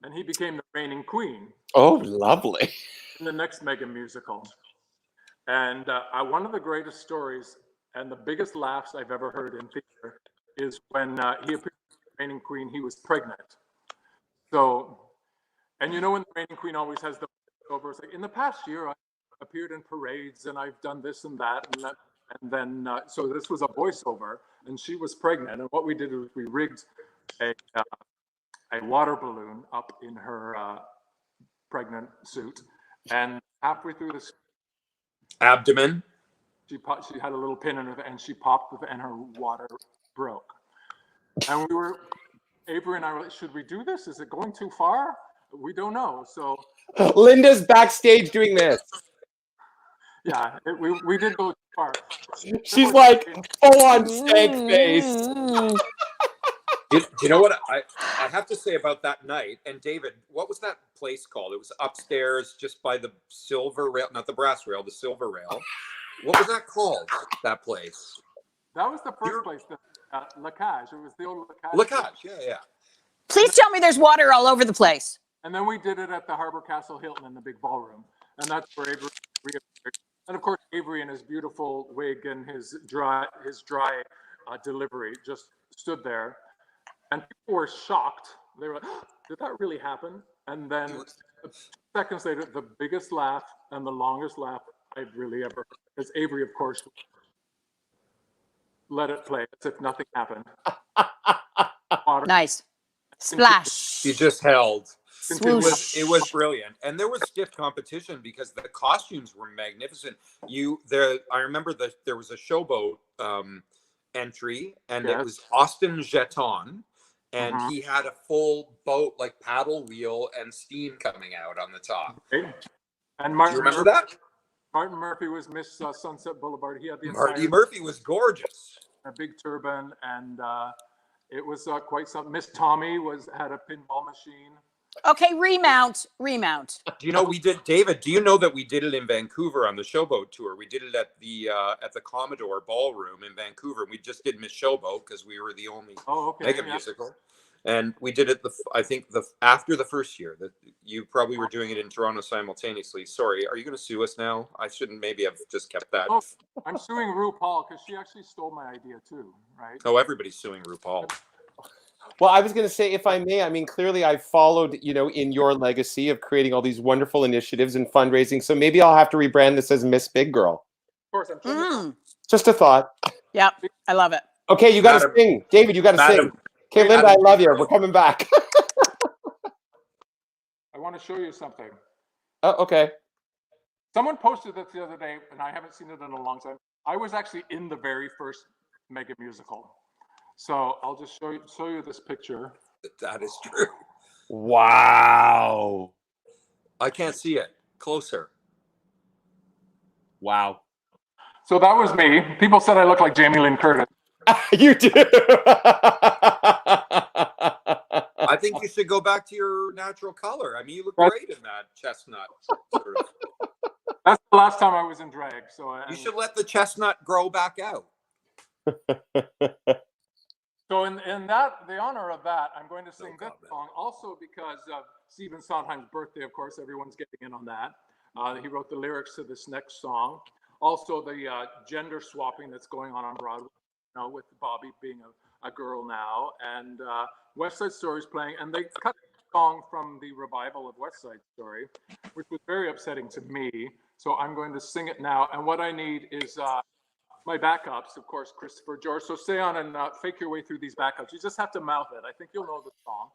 and he became the reigning queen. Oh, lovely. In the next Megan musical. And one of the greatest stories and the biggest laughs I've ever heard in theater is when he appeared as the reigning queen, he was pregnant. So, and when the reigning queen always has the over, it's like, in the past year, I appeared in parades and I've done this and that. And then, so this was a voiceover, and she was pregnant. And what we did was we rigged a water balloon up in her pregnant suit, and halfway through the Abdomen. she had a little pin in her, and she popped with, and her water broke. And Avery and I were like, should we do this? Is it going too far? We don't know. So Linda's backstage doing this. yeah, we did go too far. She's like full on stank face. Do you know what I have to say about that night? And David, what was that place called? It was upstairs just by the silver rail, not the brass rail, the silver rail. What was that called, that place? That was the first place, La Cage. It was the old La Cage, yeah. Please tell me there's water all over the place. And then we did it at the Harbor Castle Hilton in the big ballroom. And that's where Avery reappeared. And of course, Avery in his beautiful wig and his dry delivery just stood there. And people were shocked. They were like, oh, did that really happen? And then seconds later, the biggest laugh and the longest laugh I've really ever heard. Because Avery, of course, let it play as if nothing happened. Water. Nice. Splash. You just held. Swoosh. It was brilliant, and there was stiff competition because the costumes were magnificent. I remember that there was a showboat entry, and it was Austin Jeton, and he had a full boat, like paddle wheel and steam coming out on the top. Okay. And Do you remember that? Martin Murphy was Miss Sunset Boulevard. He had the Marty Murphy was gorgeous. a big turban, and it was quite something. Miss Tommy had a pinball machine. Okay, remount. Do you know we did, David? Do you know that we did it in Vancouver on the Showboat tour? We did it at the Commodore Ballroom in Vancouver. We just did Miss Showboat because we were the only mega musical, and we did it. I think after the first year that you probably were doing it in Toronto simultaneously. Sorry, are you going to sue us now? I shouldn't. Maybe have just kept that. Oh, I'm suing RuPaul because she actually stole my idea too, right? Oh, everybody's suing RuPaul. Well, I was going to say, if I may, I mean, clearly I've followed, in your legacy of creating all these wonderful initiatives and fundraising. So maybe I'll have to rebrand this as Miss Big Girl. Of course, I'm sure. Just a thought. Yep, I love it. Okay, you got to sing. David, you got to sing. Okay, Linda, I love you. We're coming back. I want to show you something. Oh, okay. Someone posted this the other day, and I haven't seen it in a long time. I was actually in the very first mega musical. So I'll just show you this picture. That is true. Wow. I can't see it. Closer. Wow. So that was me. People said I look like Jamie Lynn Curtis. You do. I think you should go back to your natural color. I mean, you look great in that chestnut. That's the last time I was in drag. So you should let the chestnut grow back out. So in the honor of that, I'm going to sing this song also because of Stephen Sondheim's birthday. Of course, everyone's getting in on that. He wrote the lyrics to this next song. Also, the gender swapping that's going on Broadway, with Bobby being a girl now, and West Side Story is playing, and they cut the song from the revival of West Side Story, which was very upsetting to me. So I'm going to sing it now, and what I need is my backups, of course, Christopher, George. So stay on and fake your way through these backups. You just have to mouth it. I think you'll know the song.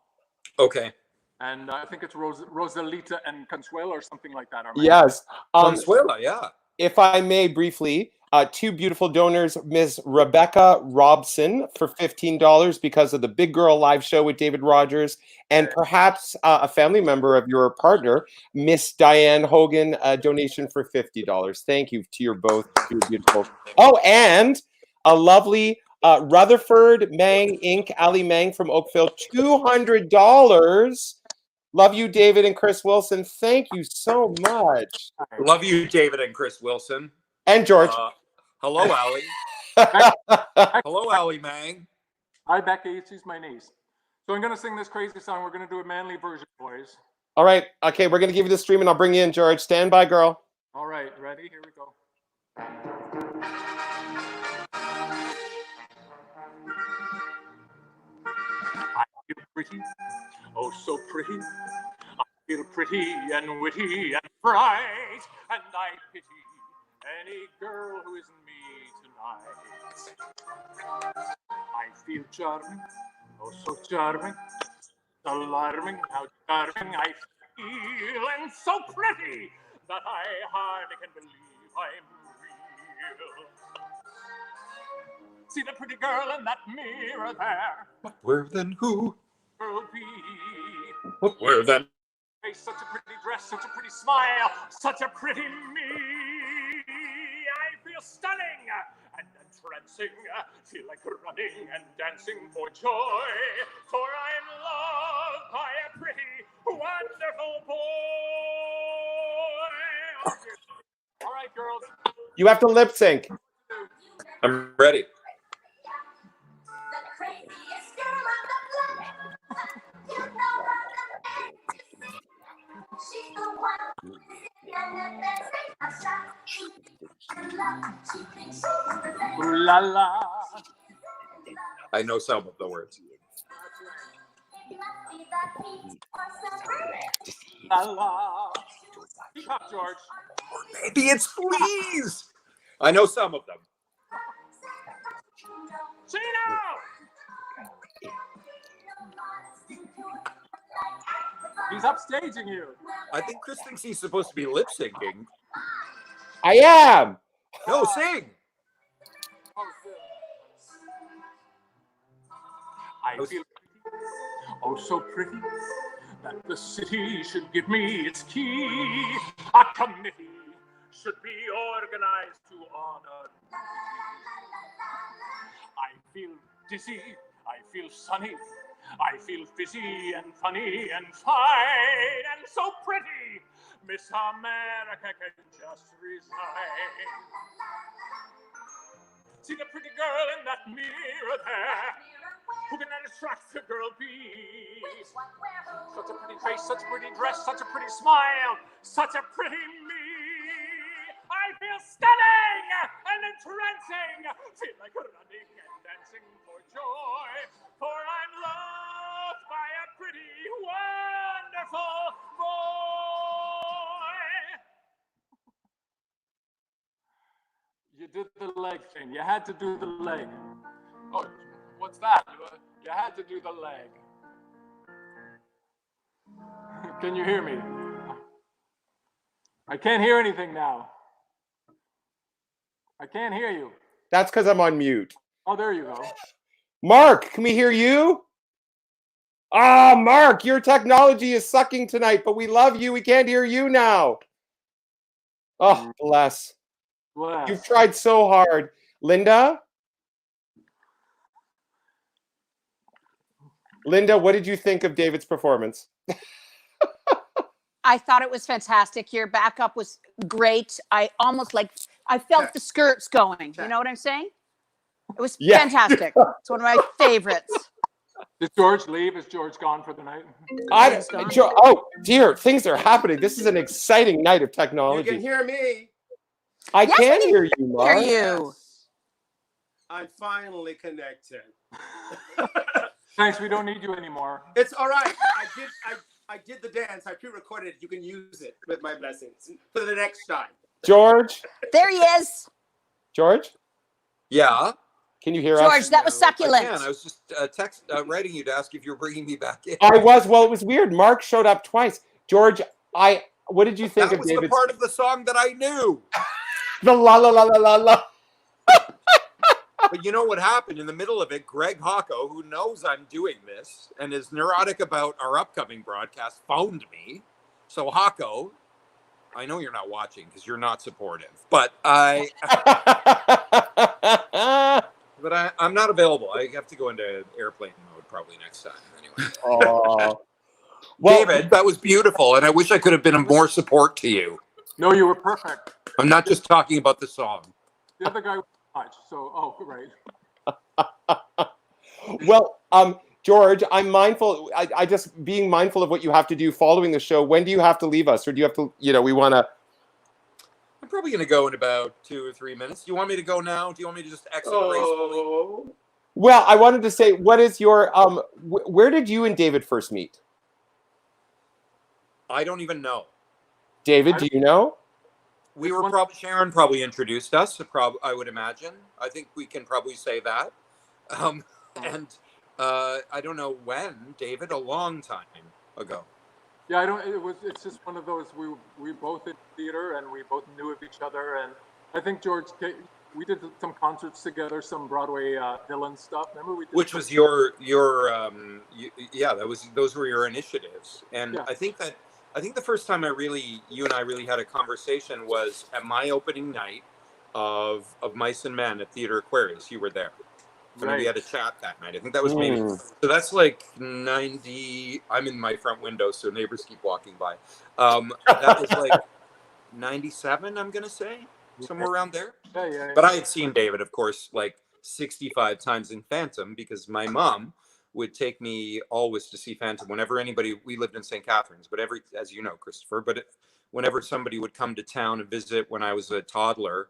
Okay. And I think it's Rosalita and Consuelo or something like that. Yes. Consuela, yeah. If I may briefly, two beautiful donors, Ms. Rebecca Robson for $15 because of the Big Girl live show with David Rogers, and perhaps a family member of your partner, Miss Diane Hogan, a donation for $50. Thank you to your both. You're beautiful. Oh, and a lovely Rutherford Mang Inc. Ali Mang from Oakville, $200. Love you, David and Chris Wilson. Thank you so much. Love you, David and Chris Wilson. And George. Hello, Allie. Hello, Allie Mang. Hi, Becky. She's my niece. So I'm going to sing this crazy song. We're going to do a manly version, boys. All right. Okay, we're going to give you the stream, and I'll bring you in, George. Stand by, girl. All right. Ready? Here we go. I feel pretty. Oh, so pretty. I feel pretty and witty and bright, and I pity any girl who isn't me tonight. I feel charming, oh so charming, alarming, how charming I feel, and so pretty that I hardly can believe I'm real. See the pretty girl in that mirror there. What, where, then who? Girl be. What, where, then? Face, such a pretty dress, such a pretty smile, such a pretty me. I feel stunning and entrancing, feel like running and dancing for joy, for I'm loved by a pretty, wonderful boy. All right, girls. You have to lip sync. I'm ready. Ooh la la. I know some of the words. La la. Stop, George. Maybe it's fleas. I know some of them. Chino! He's upstaging you. I think Chris thinks he's supposed to be lip syncing. I am. No, sing. I feel oh so pretty that the city should give me its key. A committee should be organized to honor me. I feel dizzy, I feel sunny, I feel fizzy and funny and fine and so pretty. Miss America can just resign. See the pretty girl in that mirror there. Who can that attractive girl be? Such a pretty face, such a pretty dress, such a pretty smile, such a pretty me. I feel stunning and entrancing. Feel like running and dancing for joy. For I'm loved by a pretty, wonderful boy. You did the leg thing. You had to do the leg. Oh, what's that? You had to do the leg. Can you hear me? I can't hear anything now. I can't hear you. That's because I'm on mute. Oh, there you go. Mark, can we hear you? Ah, Mark, your technology is sucking tonight, but we love you. We can't hear you now. Oh, bless. Bless. You've tried so hard. Linda? Linda, what did you think of David's performance? I thought it was fantastic. Your backup was great. I felt the skirts going. You know what I'm saying? It was fantastic. It's one of my favorites. Did George leave? Is George gone for the night? Oh, dear. Things are happening. This is an exciting night of technology. You can hear me. I can hear you, Mark. Yes. I'm finally connected. Thanks. We don't need you anymore. It's all right. I did the dance. I pre-recorded it. You can use it with my blessings for the next time. George? There he is. George? Yeah. Can you hear us? George, that was succulent. I was just writing you to ask if you were bringing me back in. I was. Well, it was weird. Mark showed up twice. George, what did you think of David's? That was the part of the song that I knew. The la la la la la la. But you know what happened in the middle of it? Greg Hocko, who knows I'm doing this and is neurotic about our upcoming broadcast, phoned me. So Hocko, I know you're not watching because you're not supportive, but I'm not available. I have to go into airplane mode probably next time. Anyway. Well, David, that was beautiful, and I wish I could have been of more support to you. No, you were perfect. I'm not just talking about the song. The other guy was much. So, right. Well, George, I'm mindful. I just being mindful of what you have to do following the show. When do you have to leave us, or do you have to? We want to. I'm probably going to go in about 2 or 3 minutes. Do you want me to go now? Do you want me to just exit gracefully? Well, I wanted to say, what is your where did you and David first meet? I don't even know. David, do you know? We were probably Sharon probably introduced us. I would imagine. I think we can probably say that. And I don't know when, David. A long time ago. Yeah, I don't. It's just one of those. We both in theater and we both knew of each other. And I think George, we did some concerts together, some Broadway villain stuff. Remember we did. Which was those were your initiatives. And yeah. I think the first time you and I really had a conversation was at my opening night of Mice and Men at Theater Aquarius. You were there. And we had a chat that night. I think that was maybe, so that's like 90, I'm in my front window, so neighbors keep walking by. That was like 97, I'm going to say, somewhere around there. Yeah. But I had seen David, of course, like 65 times in Phantom because my mom would take me always to see Phantom whenever we lived in St. Catharines, but as you know, Christopher, whenever somebody would come to town and visit when I was a toddler,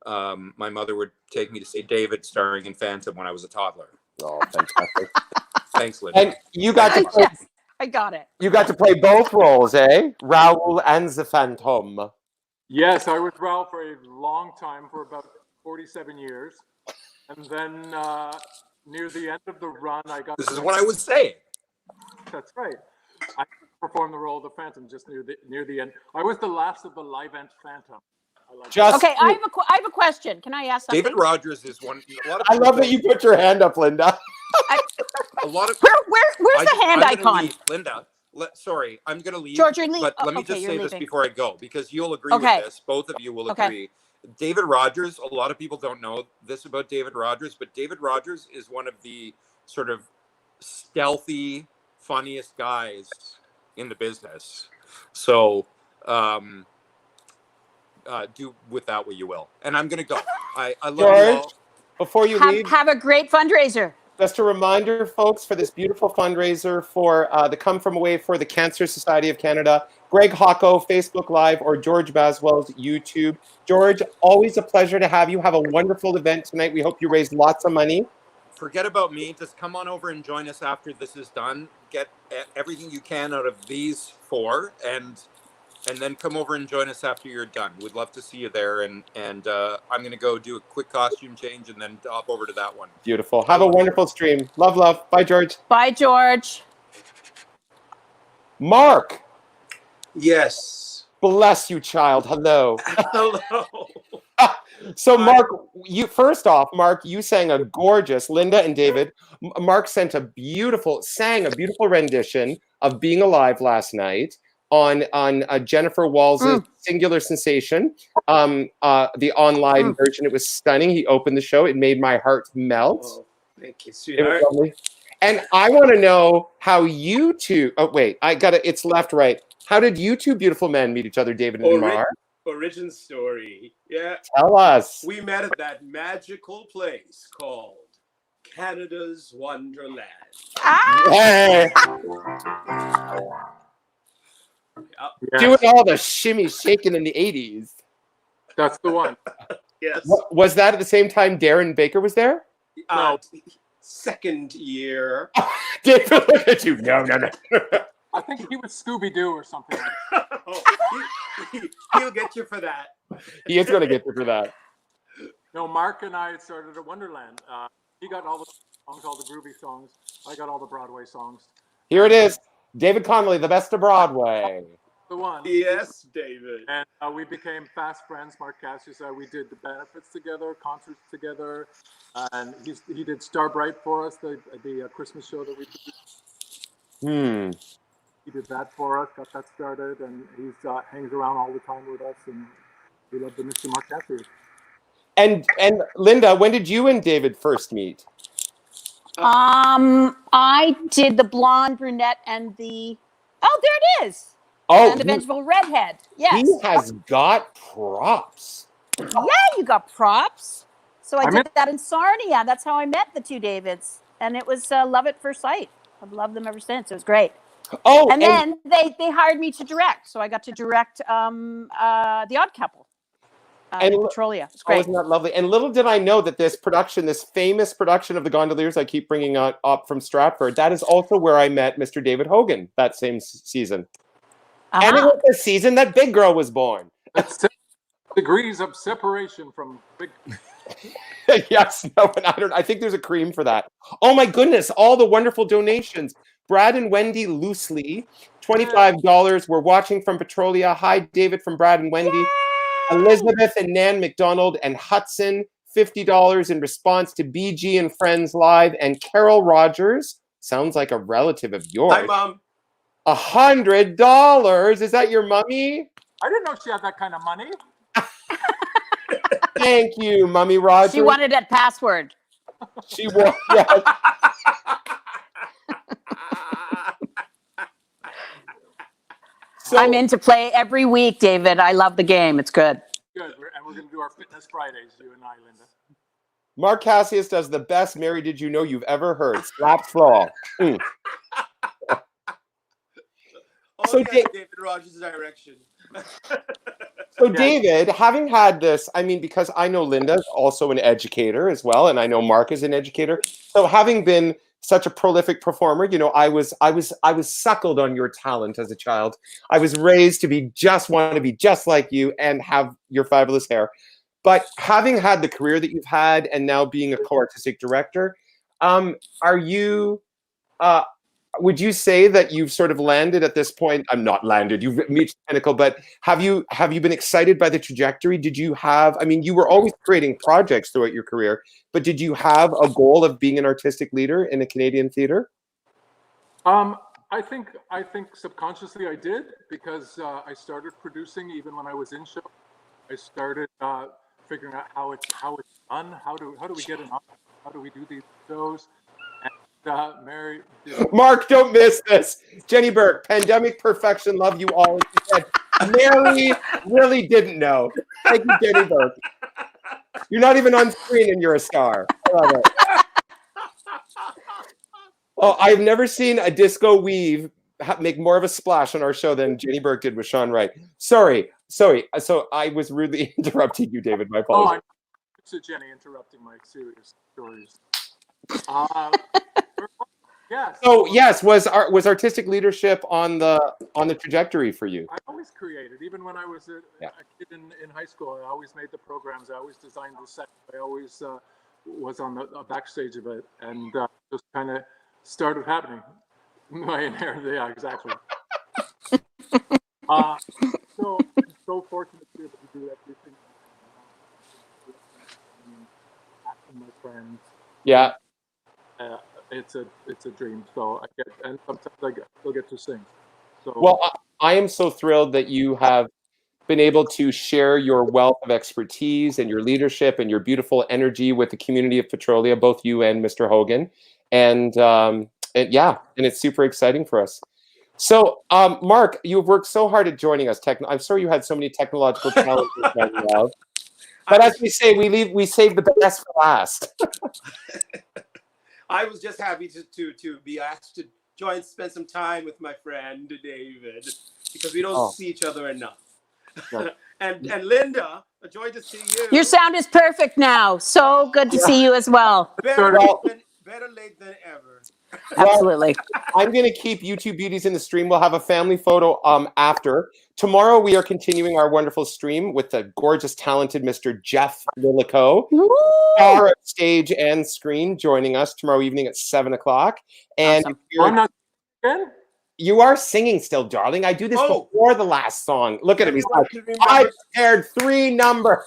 my mother would take me to see David starring in Phantom when I was a toddler. Oh, fantastic. Thanks, Linda. And you got to play, I got it. You got to play both roles, eh? Raoul and the Phantom. Yes, I was Raoul for a long time, for about 47 years. And then near the end of the run, I got. This is what I was saying. That's right. I performed the role of the Phantom just near the end. I was the last of the live-ent Phantom. Okay, I have a question. Can I ask something? David Rogers is one. A lot of I love that you put your hand up, Linda. A lot of where's the hand icon? Leave. Linda, sorry, I'm going to leave. George, you're leaving. But let me Okay, just you're say this leaving. before I go, because you'll agree with this. Both of you will agree. David Rogers, a lot of people don't know this about David Rogers, but David Rogers is one of the sort of stealthy, funniest guys in the business. So do with that what you will. And I'm going to go. I love George, you all. Before you leave, Have a great fundraiser. just a reminder, folks, for this beautiful fundraiser for the Come From Away for the Cancer Society of Canada, Greg Hocko, Facebook Live, or George Baswell's YouTube. George, always a pleasure to have you. Have a wonderful event tonight. We hope you raise lots of money. Forget about me. Just come on over and join us after this is done. Get everything you can out of these four, and then come over and join us after you're done. We'd love to see you there. And I'm going to go do a quick costume change and then hop over to that one. Beautiful. Have a wonderful stream. Love, love. Bye, George. Bye, George. Mark. Yes. Bless you, child. Hello. Hello. So, Mark, first off, Mark, you sang a gorgeous, Linda and David. Mark sang a beautiful rendition of "Being Alive" last night on Jennifer Walls' Singular Sensation, the online version. It was stunning. He opened the show. It made my heart melt. Oh, thank you, It sweetheart. was lovely. And I want to know how you two. Oh wait, I got it. It's left, right. How did you two beautiful men meet each other, David and Mark? Origin story. Yeah. Tell us. We met at that magical place called Canada's Wonderland. Hey, Yes, doing all the shimmy shaking in the 80s. that's the one. Yes. Was that at the same time Darren Baker was there? No. Second year. David, look at you. No. I think he was Scooby-Doo or something. He'll get you for that. He is going to get there for that. No, Mark and I started at Wonderland. He got all the songs, all the groovy songs. I got all the Broadway songs. Here it is. David Connolly, the best of Broadway. The one. Yes, David. And we became fast friends. Mark Cassius, we did the benefits together, concerts together, and he did Star Bright for us, the Christmas show that we did. He did that for us, got that started, and he's hangs around all the time with us, and we love the Mr. Mark Cassius. And Linda, when did you and David first meet? I did the blonde, brunette, and the there it is. Oh, and the vengeful redhead. Yes. He has got props. Yeah, you got props. So I did that in Sarnia. That's how I met the two Davids, and it was love at first sight. I've loved them ever since. It was great. Oh, and then they hired me to direct, so I got to direct The Odd Couple in Petrolia. It's great. Isn't that lovely? And little did I know that this famous production of The Gondoliers, I keep bringing up from Stratford, that is also where I met Mr. David Hogan that same season. And it was the season that Big Girl was born. That's degrees of separation from Big. Yes, no, and I think there's a cream for that. Oh my goodness, all the wonderful donations. Brad and Wendy Loosely, $25. We're watching from Petrolia. Hi, David from Brad and Wendy. Yay! Elizabeth and Nan McDonald and Hudson, $50 in response to BG and Friends Live. And Carol Rogers, sounds like a relative of yours. Hi, Mom. $100. Is that your mummy? I didn't know she had that kind of money. Thank you, Mummy Rogers. She wanted that password. She wanted. Yes. So, I'm in to play every week, David. I love the game. It's good. Good. And we're going to do our Fitness Fridays, you and I, Linda. Mark Cassius does the best Mary Did You Know you've ever heard. Slap thrall. So David Rogers' direction. So David, having had this, I mean, because I know Linda's also an educator as well, and I know Mark is an educator. So having been such a prolific performer, you know, I was suckled on your talent as a child. I was raised to want to be just like you and have your fabulous hair. But having had the career that you've had and now being a co-artistic director, are you, would you say that you've sort of landed at this point? I'm not landed, you've reached the pinnacle, but have you been excited by the trajectory? Did you have, I mean, you were always creating projects throughout your career, but did you have a goal of being an artistic leader in a Canadian theater? I think subconsciously I did, because I started producing even when I was in show. I started figuring out how it's done. How do we get an audience? How do we do these shows? And Mary did. Mark, don't miss this. Jenny Burke, pandemic perfection, love you all. And she said, Mary really didn't know. Thank you, Jenny Burke. You're not even on screen and you're a star. I love it. Oh, I've never seen a disco weave make more of a splash on our show than Jenny Burke did with Sean Wright. Sorry. So I was rudely interrupting you, David. My apologies. To Jenny interrupting my serious stories. Yes. So yes, was artistic leadership on the trajectory for you? I always created, even when I was a kid in high school. I always made the programs. I always designed the set. I always was on the backstage of it, and just kind of started happening. My inherent, yeah, exactly. So I'm so fortunate to be able to do everything. My friends. Yeah. It's a dream. So and sometimes I still get to sing. So well, I am so thrilled that you have been able to share your wealth of expertise and your leadership and your beautiful energy with the community of Petrolia, both you and Mr. Hogan, and it's super exciting for us. So, Mark, you've worked so hard at joining us. I'm sorry you had so many technological challenges that you have. But as we say, we save the best for last. I was just happy to be asked to spend some time with my friend David, because we don't see each other enough. No. and Linda, a joy to see you. Your sound is perfect now. So good to see you as well. Better late than ever. Absolutely. I'm going to keep you two beauties in the stream. We'll have a family photo after. Tomorrow, we are continuing our wonderful stream with the gorgeous, talented Mr. Jeff Lillico, star of stage and screen, joining us tomorrow evening at 7 o'clock. And awesome. I'm not again. You are singing still, darling. I do this before the last song. Look at him. He's like, I prepared 3 numbers.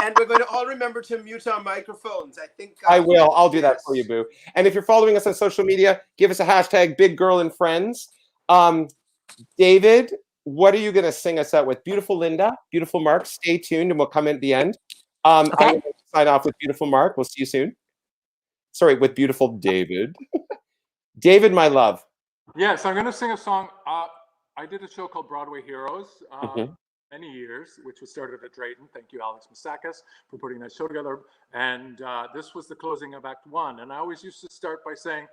And we're going to all remember to mute our microphones. I think I will. I'll do that for you, boo. And if you're following us on social media, give us a hashtag Big Girl and Friends. David, what are you going to sing us out with? Beautiful Linda, beautiful Mark. Stay tuned, and we'll come in at the end. I'm going to sign off with beautiful Mark. We'll see you soon. Sorry, with beautiful David. David, my love. Yes, I'm going to sing a song. I did a show called Broadway Heroes. Many years, which was started at Drayton. Thank you, Alex Masakis, for putting that show together. And this was the closing of Act 1. And I always used to start by saying,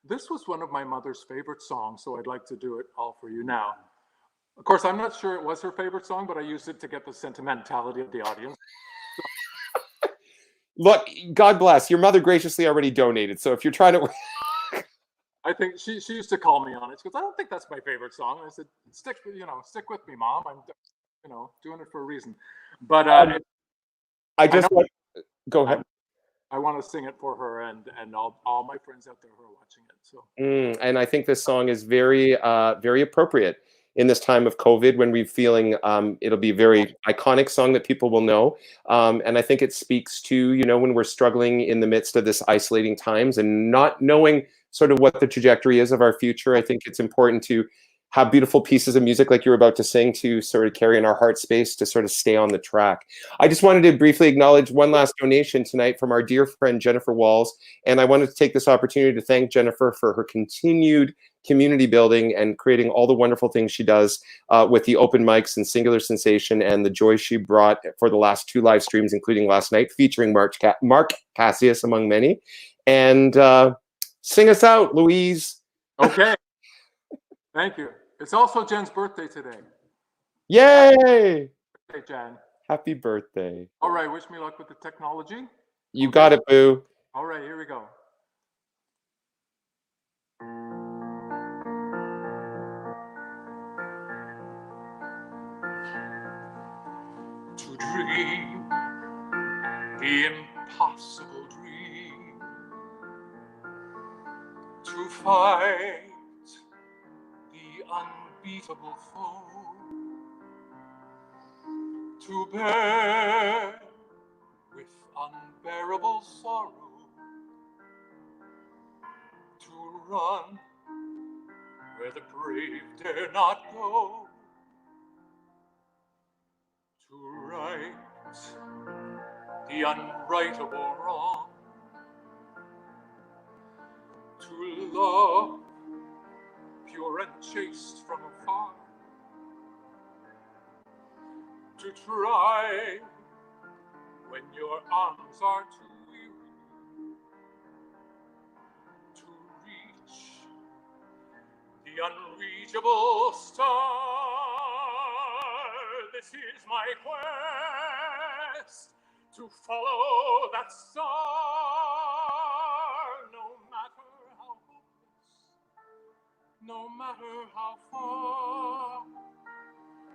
this was one of my mother's favorite songs, so I'd like to do it all for you now. Of course, I'm not sure it was her favorite song, but I used it to get the sentimentality of the audience. Look, God bless. Your mother graciously already donated. So if you're trying to... I think she used to call me on it. She goes, I don't think that's my favorite song. I said, stick with me, Mom. I'm doing it for a reason. But go ahead. I want to sing it for her and all my friends out there who are watching it. So and I think this song is very very appropriate in this time of COVID, when we're feeling it'll be a very iconic song that people will know. And I think it speaks to, when we're struggling in the midst of this isolating times and not knowing sort of what the trajectory is of our future. I think it's important to have beautiful pieces of music like you're about to sing to sort of carry in our heart space to sort of stay on the track. I just wanted to briefly acknowledge one last donation tonight from our dear friend Jennifer Walls. And I wanted to take this opportunity to thank Jennifer for her continued community building and creating all the wonderful things she does with the open mics and Singular Sensation, and the joy she brought for the last 2 live streams, including last night, featuring Mark Cassius, among many. And sing us out, Louise. Okay. Thank you. It's also Jen's birthday today. Yay! Hey, Jen. Happy birthday. All right. Wish me luck with the technology. You got it, boo. All right. Here we go. To dream the impossible dream, to fight the unbeatable foe, to bear with unbearable sorrow, to run where the brave dare not go, to right the unrightable wrong, to love pure and chaste from afar, to try when your arms are too weary, to reach the unreachable star. This is my quest, to follow that star, no matter how hopeless, no matter how far,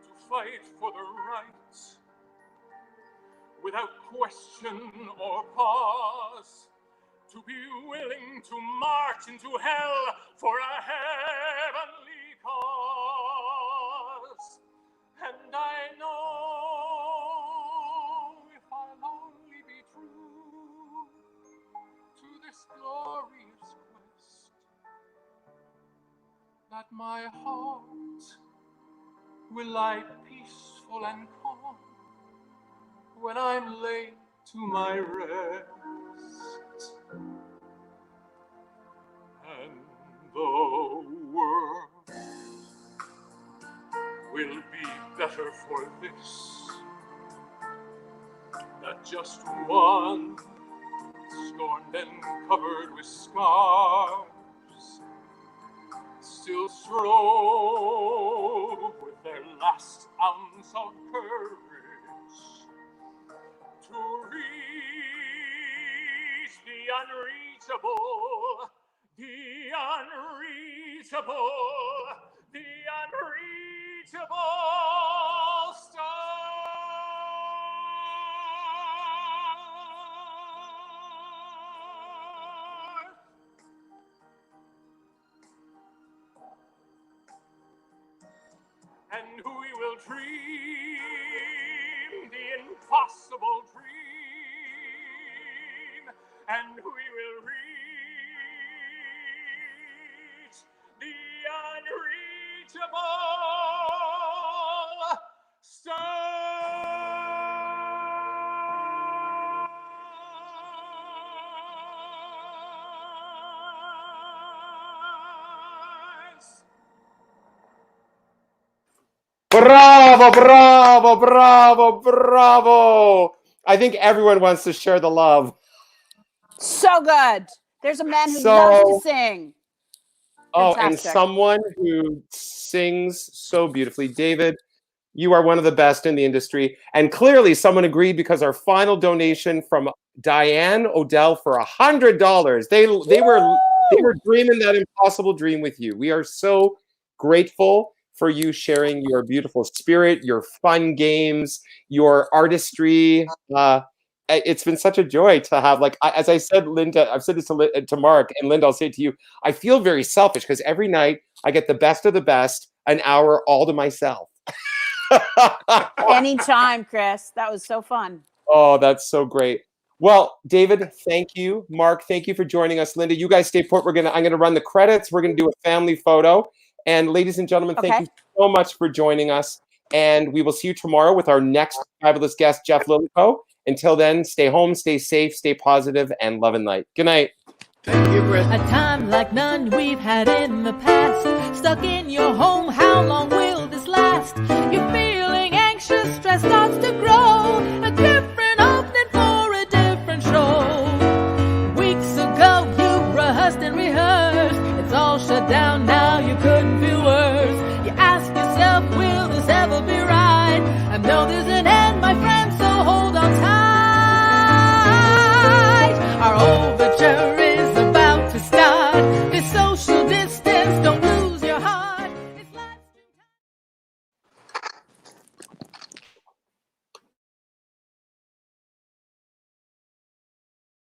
to fight for the right, without question or pause, to be willing to march into hell for a heavenly cause. And I know if I'll only be true to this glorious quest, that my heart will lie peaceful and calm when I'm laid to my rest. And the world will be better for this, that just one, scorned and covered with scars, still strove with their last ounce of courage to reach the unreachable, the unreachable, the unreachable star. And we will dream the impossible dream, and we will reach the unreachable stars. Bravo, bravo, bravo, bravo. I think everyone wants to share the love. So good. There's a man who So- loves to sing. Oh, and Fantastic. someone who sings so beautifully. David, you are one of the best in the industry. And clearly someone agreed because our final donation from Diane Odell for $100. They were dreaming that impossible dream with you. We are so grateful for you sharing your beautiful spirit, your fun games, your artistry. It's been such a joy to have, as I said, Linda, I've said this to Mark, and Linda, I'll say it to you, I feel very selfish because every night I get the best of the best, an hour all to myself. Anytime, Chris. That was so fun. Oh, that's so great. Well, David, thank you. Mark, thank you for joining us. Linda, you guys stay put. I'm gonna run the credits. We're gonna do a family photo. And ladies and gentlemen, thank you so much for joining us. And we will see you tomorrow with our next fabulous guest, Jeff Lillico. Until then, stay home, stay safe, stay positive, and love and light. Good night. Thank you, Chris. A time like none we've had in the past. Stuck in your home, how long will this last? You're feeling anxious, stress starts to grow. A different opening for a different show. Weeks ago you rehearsed and rehearsed. It's all shut down now, you couldn't feel worse. You ask yourself, will this ever be right? I know there's an